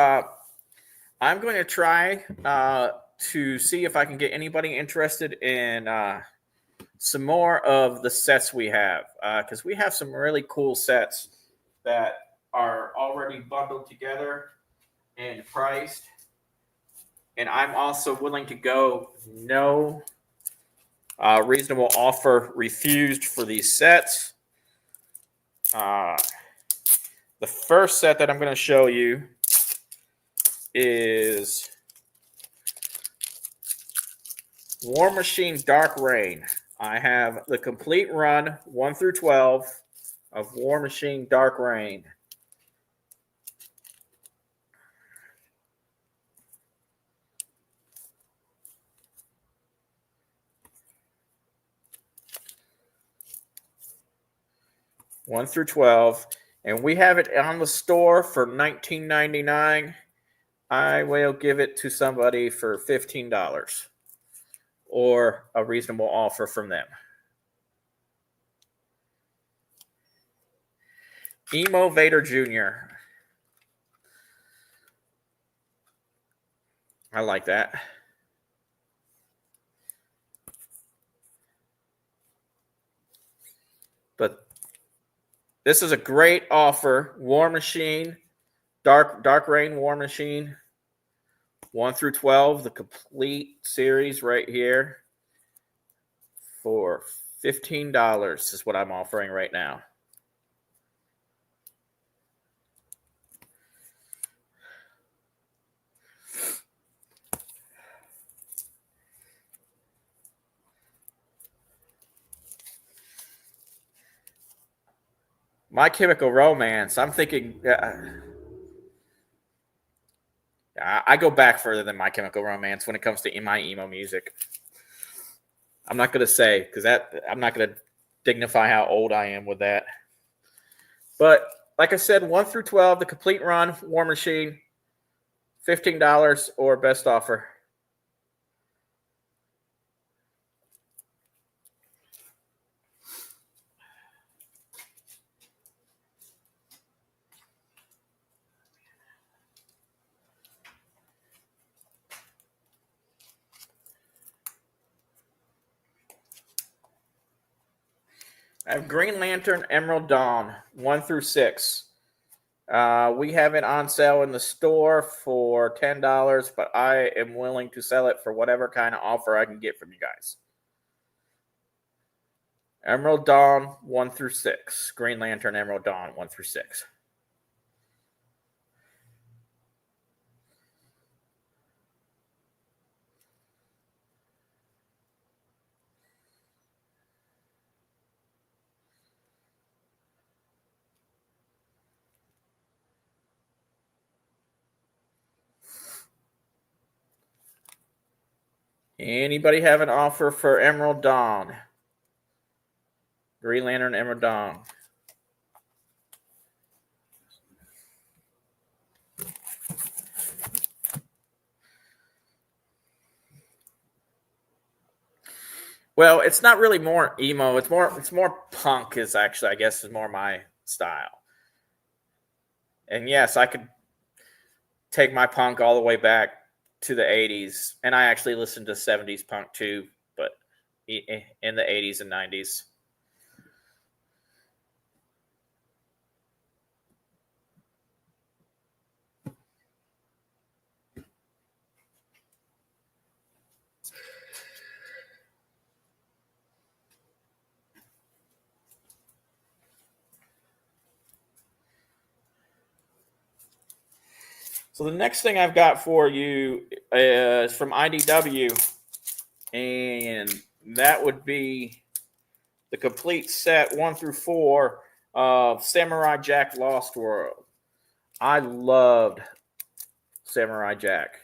I'm going to try to see if I can get anybody interested in some more of the sets we have, because we have some really cool sets that are already bundled together and priced, and I'm also willing to go no reasonable offer refused for these sets. The first set that I'm going to show you is War Machine Dark Reign. I have the complete run 1 through 12 of War Machine Dark Reign. One through 12, and we have it on the store for $19.99. I will give it to somebody for $15 or a reasonable offer from them. Emo Vader Jr. I like that. But this is a great offer. War Machine, Dark Reign War Machine, 1 through 12, the complete series right here for $15 is what I'm offering right now. My Chemical Romance. I'm thinking, I go back further than My Chemical Romance when it comes to my emo music. I'm not going to say, because I'm not going to dignify how old I am with that. But like I said, 1 through 12, the complete run, War Machine, $15 or best offer. I have Green Lantern Emerald Dawn, 1 through 6. We have it on sale in the store for $10, but I am willing to sell it for whatever kind of offer I can get from you guys. Emerald Dawn, 1 through 6. Green Lantern Emerald Dawn, 1 through 6. Anybody have an offer for Emerald Dawn? Green Lantern Emerald Dawn. Well, it's not really more emo. It's more punk is actually, I guess, is more my style. And yes, I could take my punk all the way back to the 80s, and I actually listened to 70s punk too, but in the 80s and 90s. So the next thing I've got for you is from IDW, and that would be the complete set 1 through 4 of Samurai Jack Lost World. I loved Samurai Jack.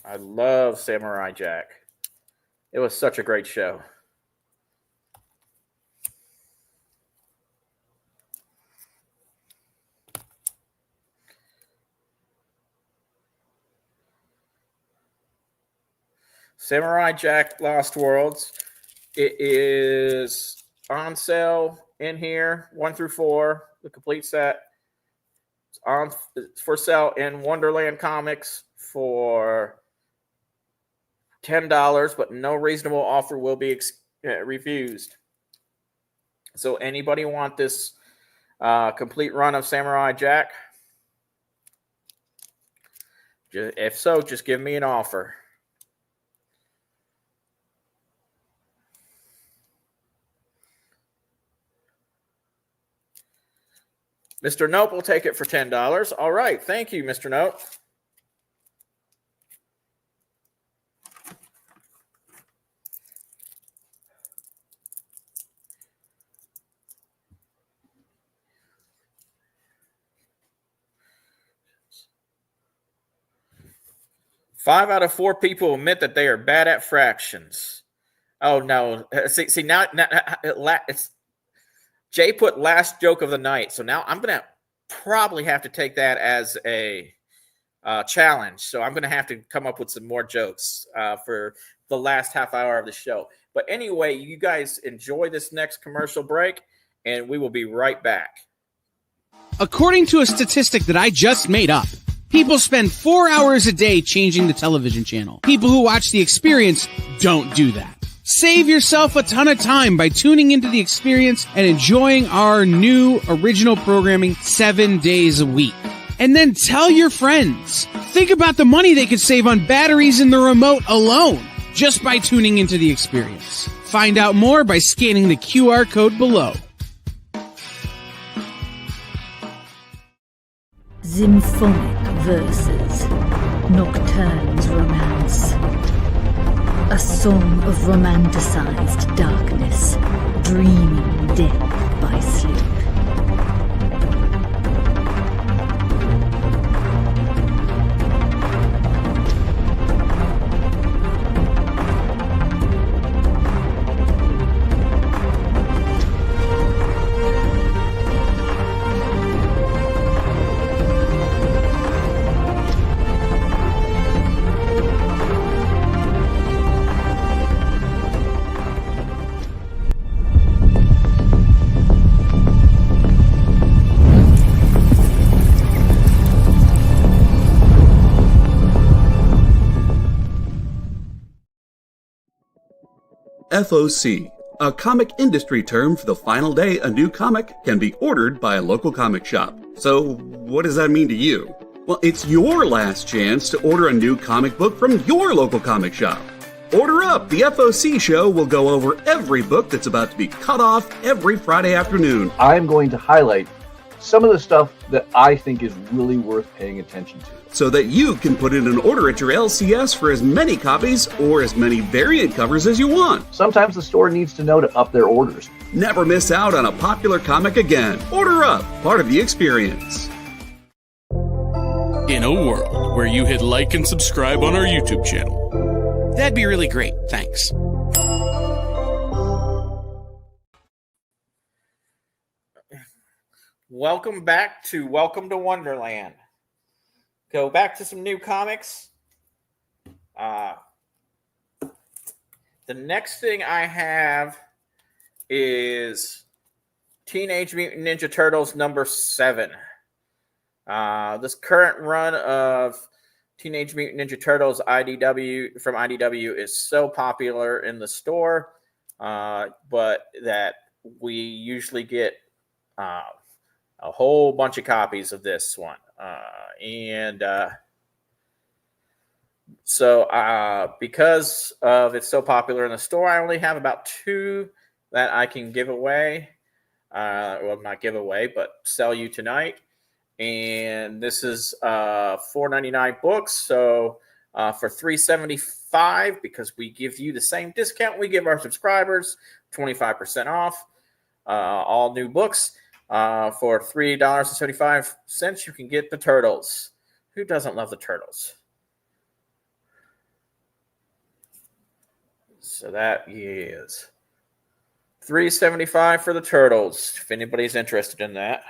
I love Samurai Jack. It was such a great show. Samurai Jack Lost Worlds. It is on sale in here, 1 through 4, the complete set. It's for sale in Wonderland Comics for $10, but no reasonable offer will be refused. So anybody want this complete run of Samurai Jack? If so, just give me an offer. Mr. Nope will take it for $10. All right. Thank you, Mr. Nope. Five out of 4 people admit that they are bad at fractions. Oh, no. See now it's Jay put last joke of the night. So now I'm going to probably have to take that as a challenge. So I'm going to have to come up with some more jokes for the last half hour of the show. But anyway, you guys enjoy this next commercial break, and we will be right back. According to a statistic that I just made up, people spend 4 hours a day changing the television channel. People who watch The Experience don't do that. Save yourself a ton of time by tuning into The Experience and enjoying our new original programming 7 days a week. And then tell your friends. Think about the money they could save on batteries in the remote alone just by tuning into The Experience. Find out more by scanning the QR code below. Symphonic verses, Nocturne's romance. A song of romanticized darkness, dreaming death by sleep. FOC, a comic industry term for the final day a new comic can be ordered by a local comic shop. So, what does that mean to you? Well, it's your last chance to order a new comic book from your local comic shop. Order up! The FOC show will go over every book that's about to be cut off every Friday afternoon. I'm going to highlight some of the stuff that I think is really worth paying attention to, so that you can put in an order at your LCS for as many copies or as many variant covers as you want. Sometimes the store needs to know to up their orders. Never miss out on a popular comic again. Order up, part of the experience. In a world where you hit like and subscribe on our YouTube channel, that'd be really great. Thanks. Welcome back to Welcome to Wonderland. Go back to some new comics. The next thing I have is Teenage Mutant Ninja Turtles number 7. This current run of Teenage Mutant Ninja Turtles IDW from IDW is so popular in the store, but that we usually get a whole bunch of copies of this one. So because of it's so popular in the store, I only have about 2 that I can give away. Well, not give away, but sell you tonight. And this is $4.99 books. So for $3.75, because we give you the same discount we give our subscribers, 25% off all new books. For $3.75, you can get the Turtles. Who doesn't love the Turtles? So that is $3.75 for the Turtles, if anybody's interested in that.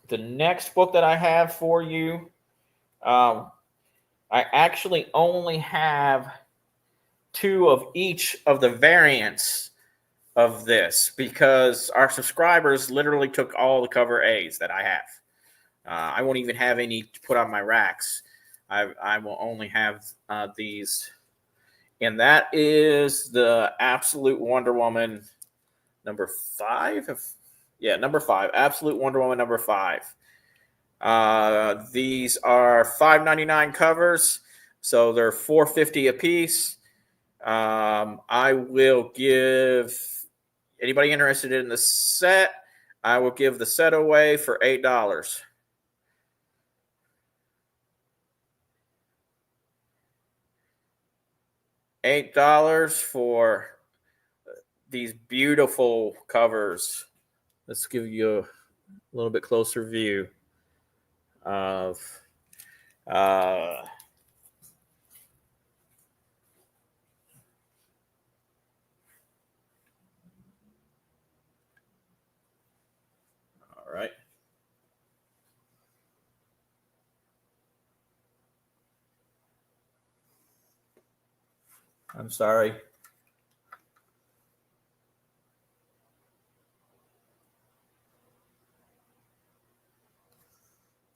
The next book that I have for you, I actually only have 2 of each of the variants of this because our subscribers literally took all the cover A's that I have. I won't even have any to put on my racks. I will only have these. And that is the Absolute Wonder Woman number 5. Number 5. Absolute Wonder Woman number 5. These are $5.99 covers, so they're $4.50 a piece. I will give anybody interested in the set, I will give the set away for $8. $8 for these beautiful covers. Let's give you a little bit closer view of all right. I'm sorry.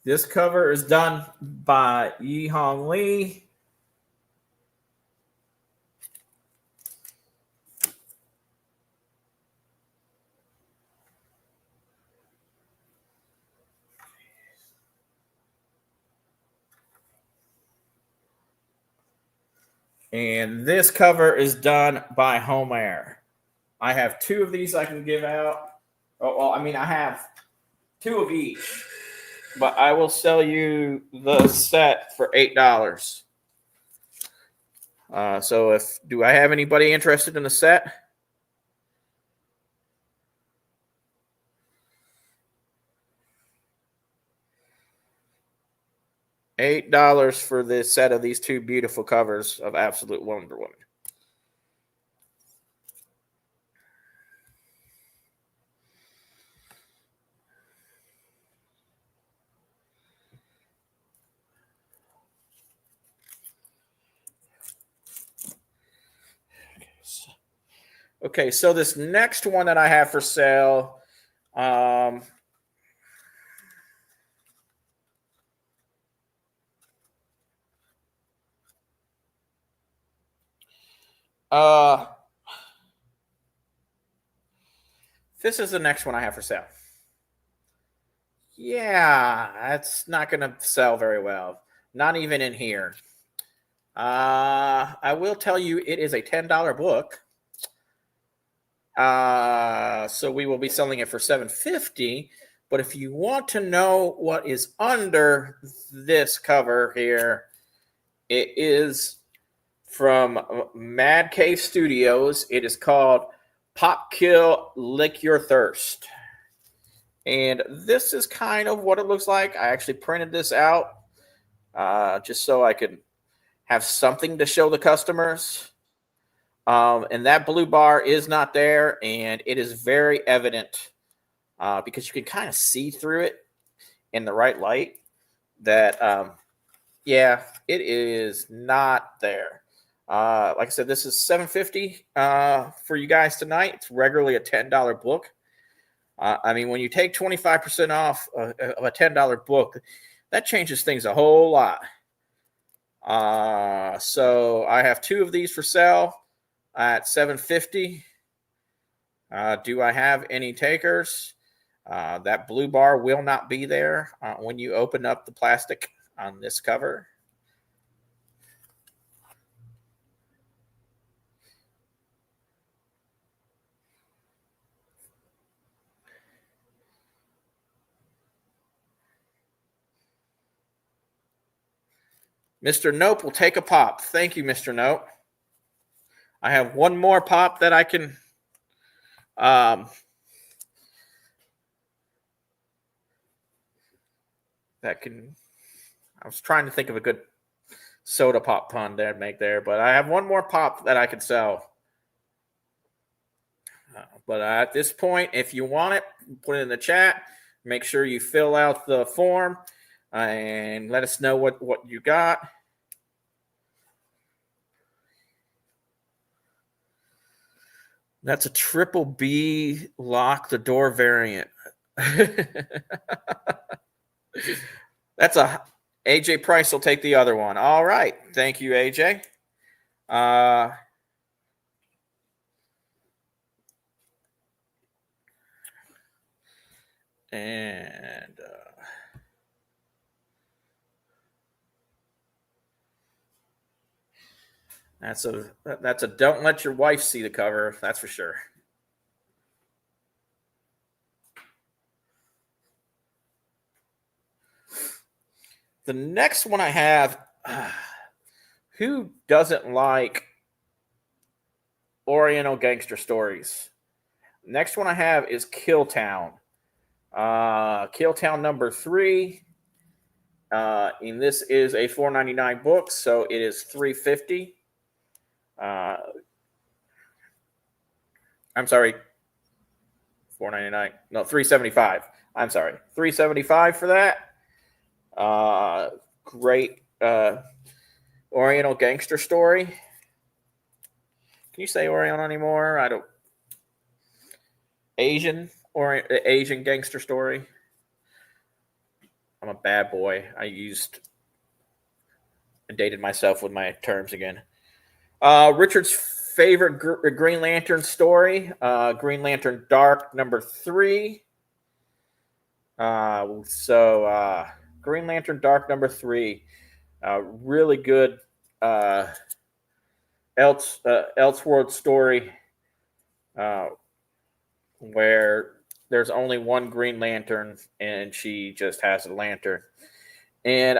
This cover is done by Yi Hong Lee. And this cover is done by Homer. I have 2 of these I can give out. Oh, well, I mean, I have 2 of each. but I will sell you the set for $8. So do I have anybody interested in the set? $8 for this set of these two beautiful covers of Absolute Wonder Woman. Okay, so this next one that I have for sale, this is the next one I have for sale. Yeah, that's not going to sell very well. Not even in here. I will tell you it is a $10 book. So we will be selling it for $7.50. But if you want to know what is under this cover here, it is from Mad Cave Studios. It is called Pop Kill Lick Your Thirst. And this is kind of what it looks like. I actually printed this out just so I could have something to show the customers. And that blue bar is not there, and it is very evident because you can kind of see through it in the right light that, yeah, it is not there. Like I said, this is $7.50 for you guys tonight. It's regularly a $10 book. I mean, when you take 25% off of a $10 book, that changes things a whole lot. So I have two of these for sale at $7.50. Do I have any takers? That blue bar will not be there when you open up the plastic on this cover. Mr. Nope will take a pop. Thank you, Mr. Nope. I have one more pop that I can I was trying to think of a good soda pop pun to make there, but I have one more pop that I can sell. But at this point, if you want it, put it in the chat. Make sure you fill out the form and let us know what you got. That's a triple B lock the door variant. That's a AJ Price will take the other one. All right. Thank you, AJ. And that's a don't let your wife see the cover. That's for sure. The next one I have, who doesn't like Oriental gangster stories? Next one I have is Kill Town. Kill Town number 3. And this is a $4.99 book, so it is $3.50. I'm sorry, $4.99. No, $3.75. I'm sorry, $3.75 for that. Great Oriental gangster story. Can you say Oriental anymore? I don't. Asian gangster story. I'm a bad boy. I dated myself with my terms again. Richard's favorite Green Lantern story, Green Lantern Dark number 3. Green Lantern Dark number 3, really good Elseworld story where there's only one Green Lantern, and she just has a lantern. And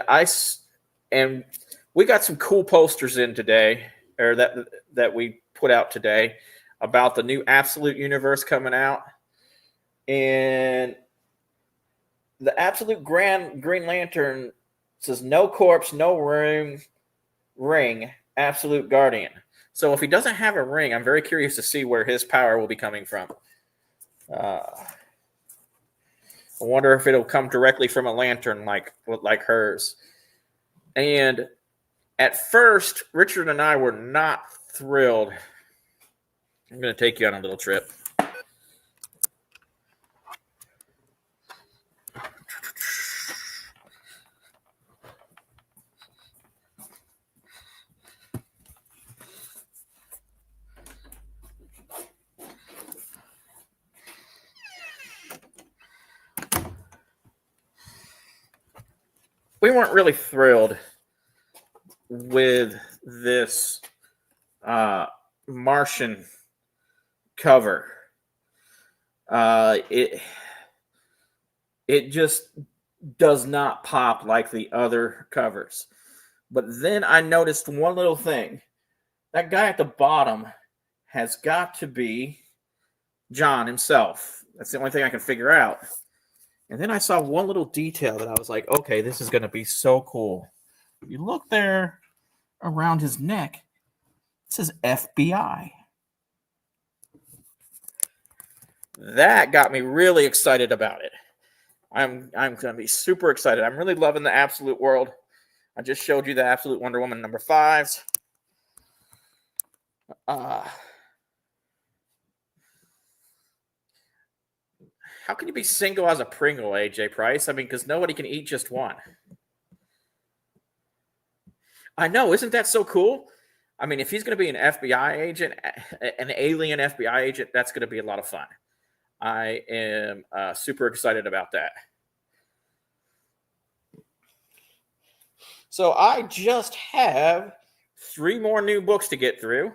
we got some cool posters in today, or that we put out today, about the new Absolute Universe coming out. And the Absolute Green Lantern says no corpse, no ring, Absolute Guardian. So if he doesn't have a ring, I'm very curious to see where his power will be coming from. I wonder if it'll come directly from a lantern like hers. And at first, Richard and I were not thrilled. I'm going to take you on a little trip. We weren't really thrilled with this Martian cover. It just does not pop like the other covers. But then I noticed one little thing. That guy at the bottom has got to be John himself. That's the only thing I can figure out. And then I saw one little detail that I was like, okay, this is going to be so cool. You look there around his neck, it says FBI. That got me really excited about it. I'm going to be super excited. I'm really loving the Absolute world. I just showed you the Absolute Wonder Woman number 5s. How can you be single as a Pringle, AJ Price? I mean, because nobody can eat just one. I know, isn't that so cool? I mean, if he's going to be an FBI agent, an alien FBI agent, that's going to be a lot of fun. I am super excited about that. So I just have 3 more new books to get through,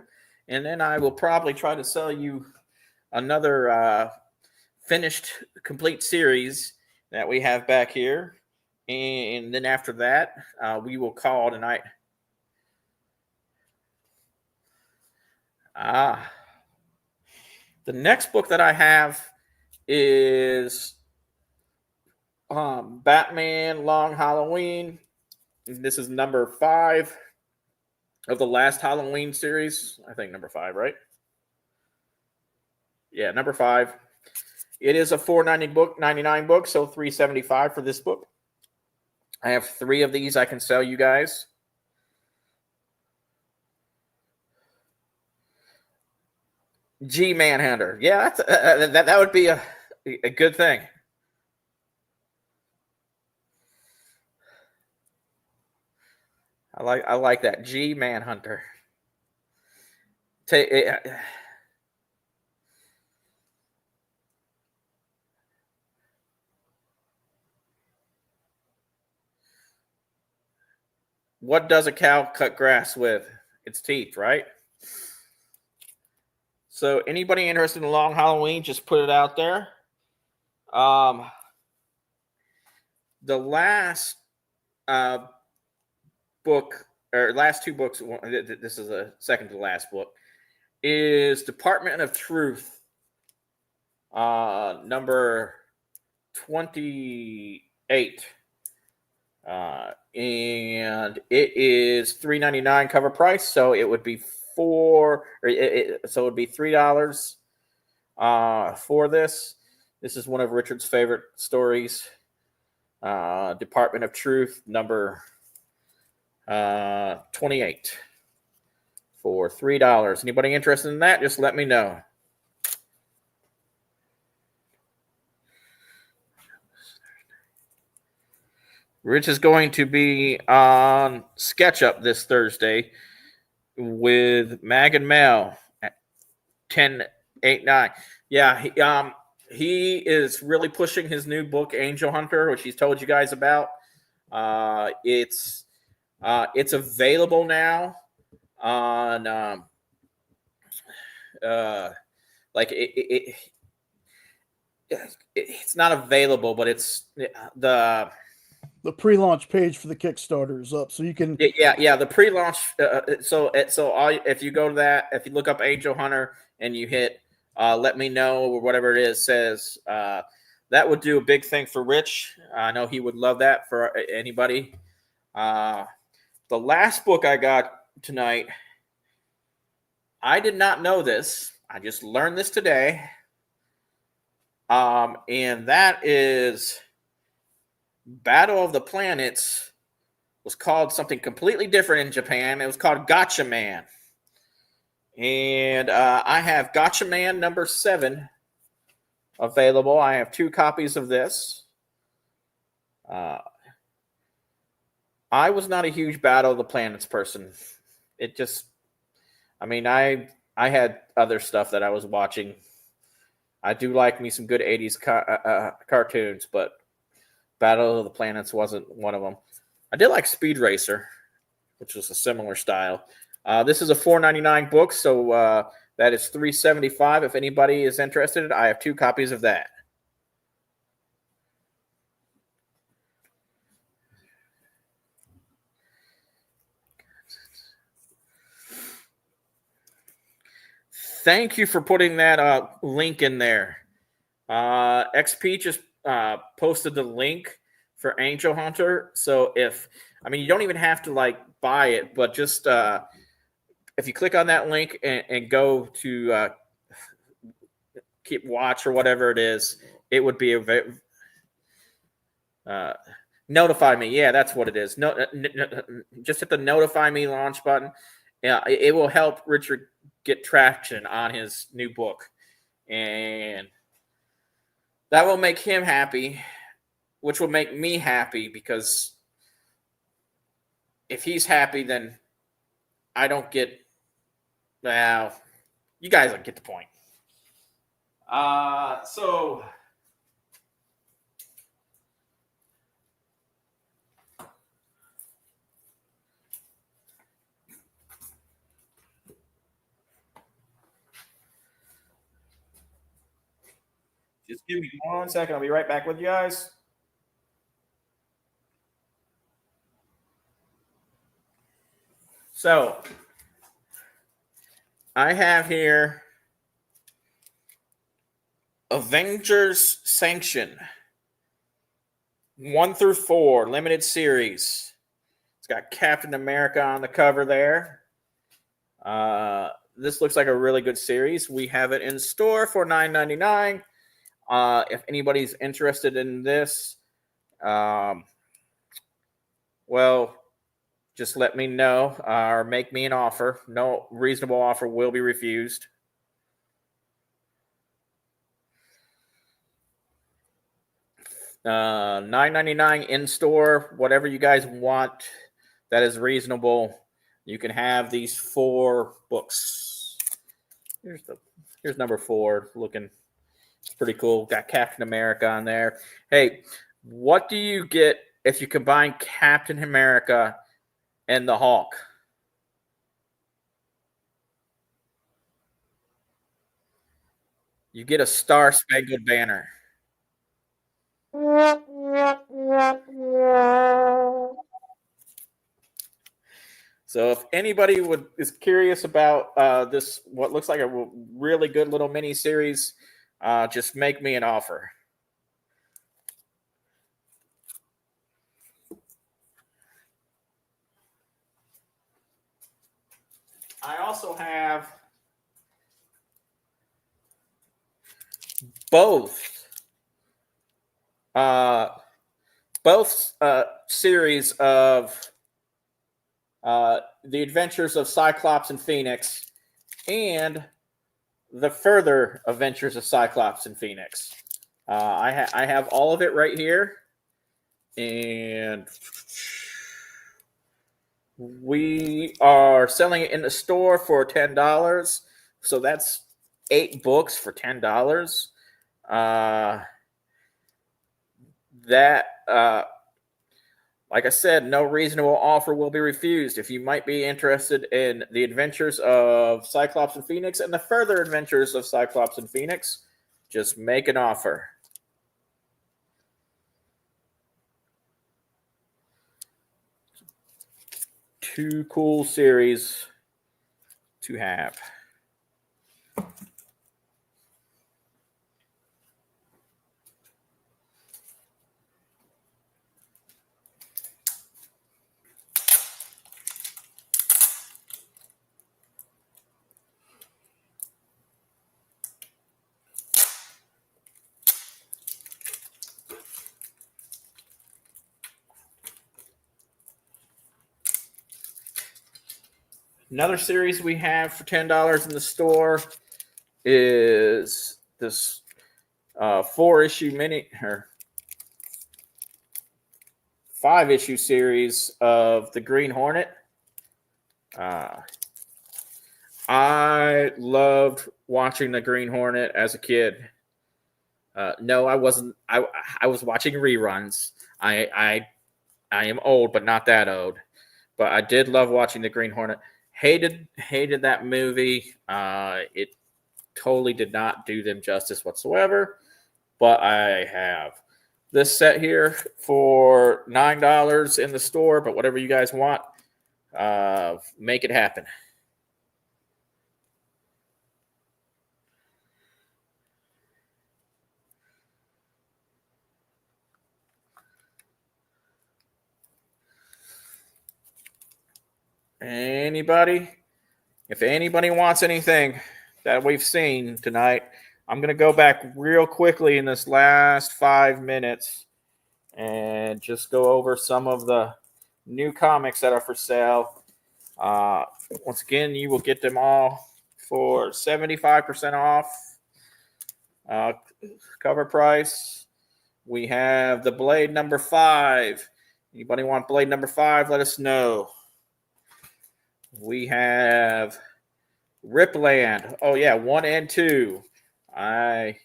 and then I will probably try to sell you another finished complete series that we have back here. And then after that, we will call tonight. The next book that I have is Batman Long Halloween. This is number 5 of the last Halloween series. I think number 5, right? Yeah, number 5. It is a $4.99 book, so $3.75 for this book. I have 3 of these I can sell you guys. G Manhunter. Yeah, that would be a good thing. I like that. G Manhunter. What does a cow cut grass with? Its teeth, right? So anybody interested in Long Halloween, just put it out there. The last book, or last 2 books, this is the second to last book, is Department of Truth, number 28. And it is $3.99 cover price, so it would be so it would be $3 for this. This is one of Richard's favorite stories. Department of Truth, number 28 for $3. Anybody interested in that? Just let me know. Rich is going to be on SketchUp this Thursday with Mag and Mel at 10, 8, 9. Yeah, he is really pushing his new book, Angel Hunter, which he's told you guys about. It's available now on it's not available, but it's the pre-launch page for the Kickstarter is up, so you can. Yeah. The pre-launch. If you go to that, if you look up Angel Hunter and you hit let me know or whatever it is says, that would do a big thing for Rich. I know he would love that for anybody. The last book I got tonight, I did not know this. I just learned this today. And that is Battle of the Planets. Was called something completely different in Japan. It was called Gotcha Man. And I have Gotcha Man number 7 available. I have 2 copies of this. I was not a huge Battle of the Planets person. It just, I had other stuff that I was watching. I do like me some good 80s cartoons, but Battle of the Planets wasn't one of them. I did like Speed Racer, which was a similar style. This is a $4.99 book, so that is $3.75. If anybody is interested, I have 2 copies of that. Thank you for putting that link in there. XP just posted the link for Angel Hunter. So you don't even have to buy it, but just if you click on that link and go to keep watch or whatever it is, it would be notify me. Yeah, that's what it is. Just hit the notify me launch button. Yeah, it will help Richard get traction on his new book, and that will make him happy, which will make me happy, because if he's happy, then I don't get. Well, you guys don't get the point. So. Just give me 1 second. I'll be right back with you guys. So, I have here Avengers Sanction 1 through 4 limited series. It's got Captain America on the cover there. This looks like a really good series. We have it in store for $9.99. If anybody's interested in this, just let me know or make me an offer. No reasonable offer will be refused. $9.99 in store. Whatever you guys want that is reasonable, you can have these 4 books. Here's number 4 looking. It's pretty cool. Got Captain America on there. Hey, what do you get if you combine Captain America and the Hulk? You get a Star-Spangled Banner. So if anybody is curious about this, what looks like a really good little mini series, just make me an offer. I also have both series of The Adventures of Cyclops and Phoenix and The Further Adventures of Cyclops and Phoenix. I have all of it right here, and we are selling it in the store for $10. So that's 8 books for $10. Like I said, no reasonable offer will be refused. If you might be interested in The Adventures of Cyclops and Phoenix and The Further Adventures of Cyclops and Phoenix, just make an offer. two cool series to have. Another series we have for $10 in the store is this 4-issue mini or 5-issue series of the Green Hornet. I loved watching the Green Hornet as a kid. No, I wasn't. I was watching reruns. I am old, but not that old. But I did love watching the Green Hornet. Hated that movie. It totally did not do them justice whatsoever. But I have this set here for $9 in the store. But whatever you guys want, make it happen. If anybody wants anything that we've seen tonight, I'm going to go back real quickly in this last 5 minutes and just go over some of the new comics that are for sale. Once again, you will get them all for 75% off cover price. We have the Blade number 5. Anybody want Blade number 5? Let us know. We have Ripland. Oh, yeah, 1 and 2. I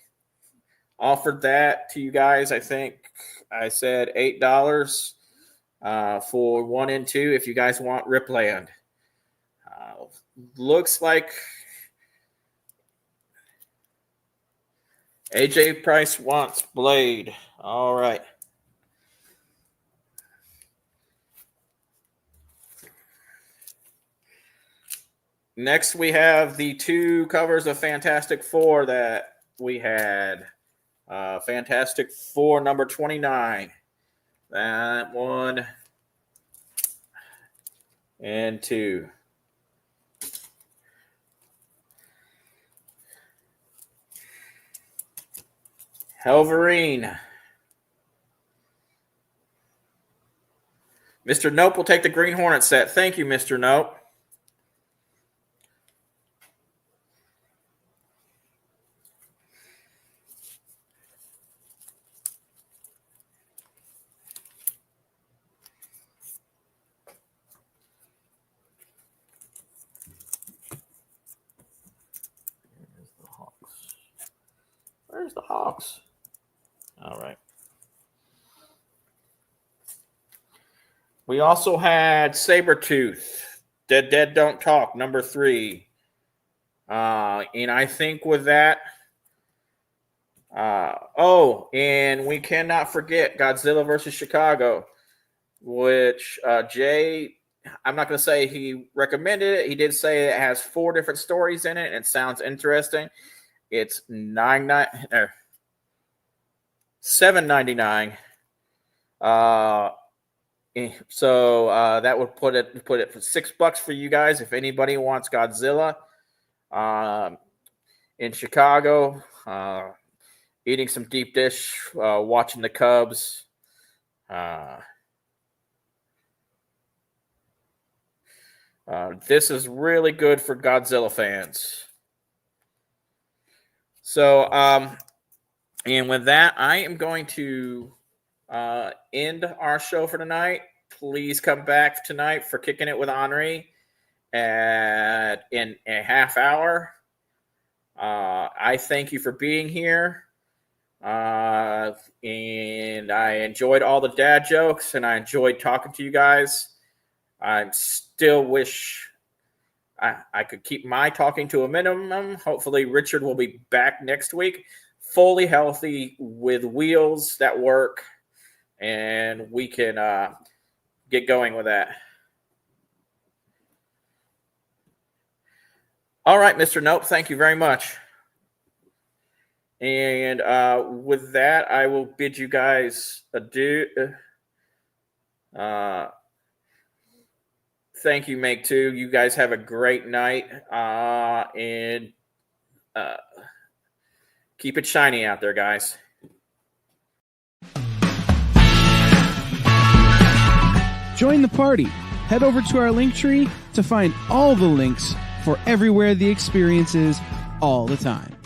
offered that to you guys. I think I said $8 for 1 and 2 if you guys want Ripland. Looks like AJ Price wants Blade. All right. Next, we have the 2 covers of Fantastic Four that we had. Fantastic Four number 29. That 1 and 2. Helverine. Mr. Nope will take the Green Hornet set. Thank you, Mr. Nope. Where's the Hawks? All right. We also had Sabretooth, Dead Don't Talk, number 3. And I think with that, and we cannot forget Godzilla versus Chicago, which Jay, I'm not going to say he recommended it. He did say it has 4 different stories in it, and it sounds interesting. It's $7.99. So that would put it for $6 for you guys if anybody wants Godzilla. In Chicago, eating some deep dish, watching the Cubs. This is really good for Godzilla fans. So, and with that, I am going to end our show for tonight. Please come back tonight for Kicking It with Henri in a half hour. I thank you for being here. And I enjoyed all the dad jokes, and I enjoyed talking to you guys. I still wish I could keep my talking to a minimum. Hopefully Richard will be back next week, fully healthy with wheels that work, and we can get going with that. All right, Mr. Nope, thank you very much. And with that, I will bid you guys adieu. Thank you, Make Two. You guys have a great night. And keep it shiny out there, guys. Join the party. Head over to our link tree to find all the links for everywhere the experience is all the time.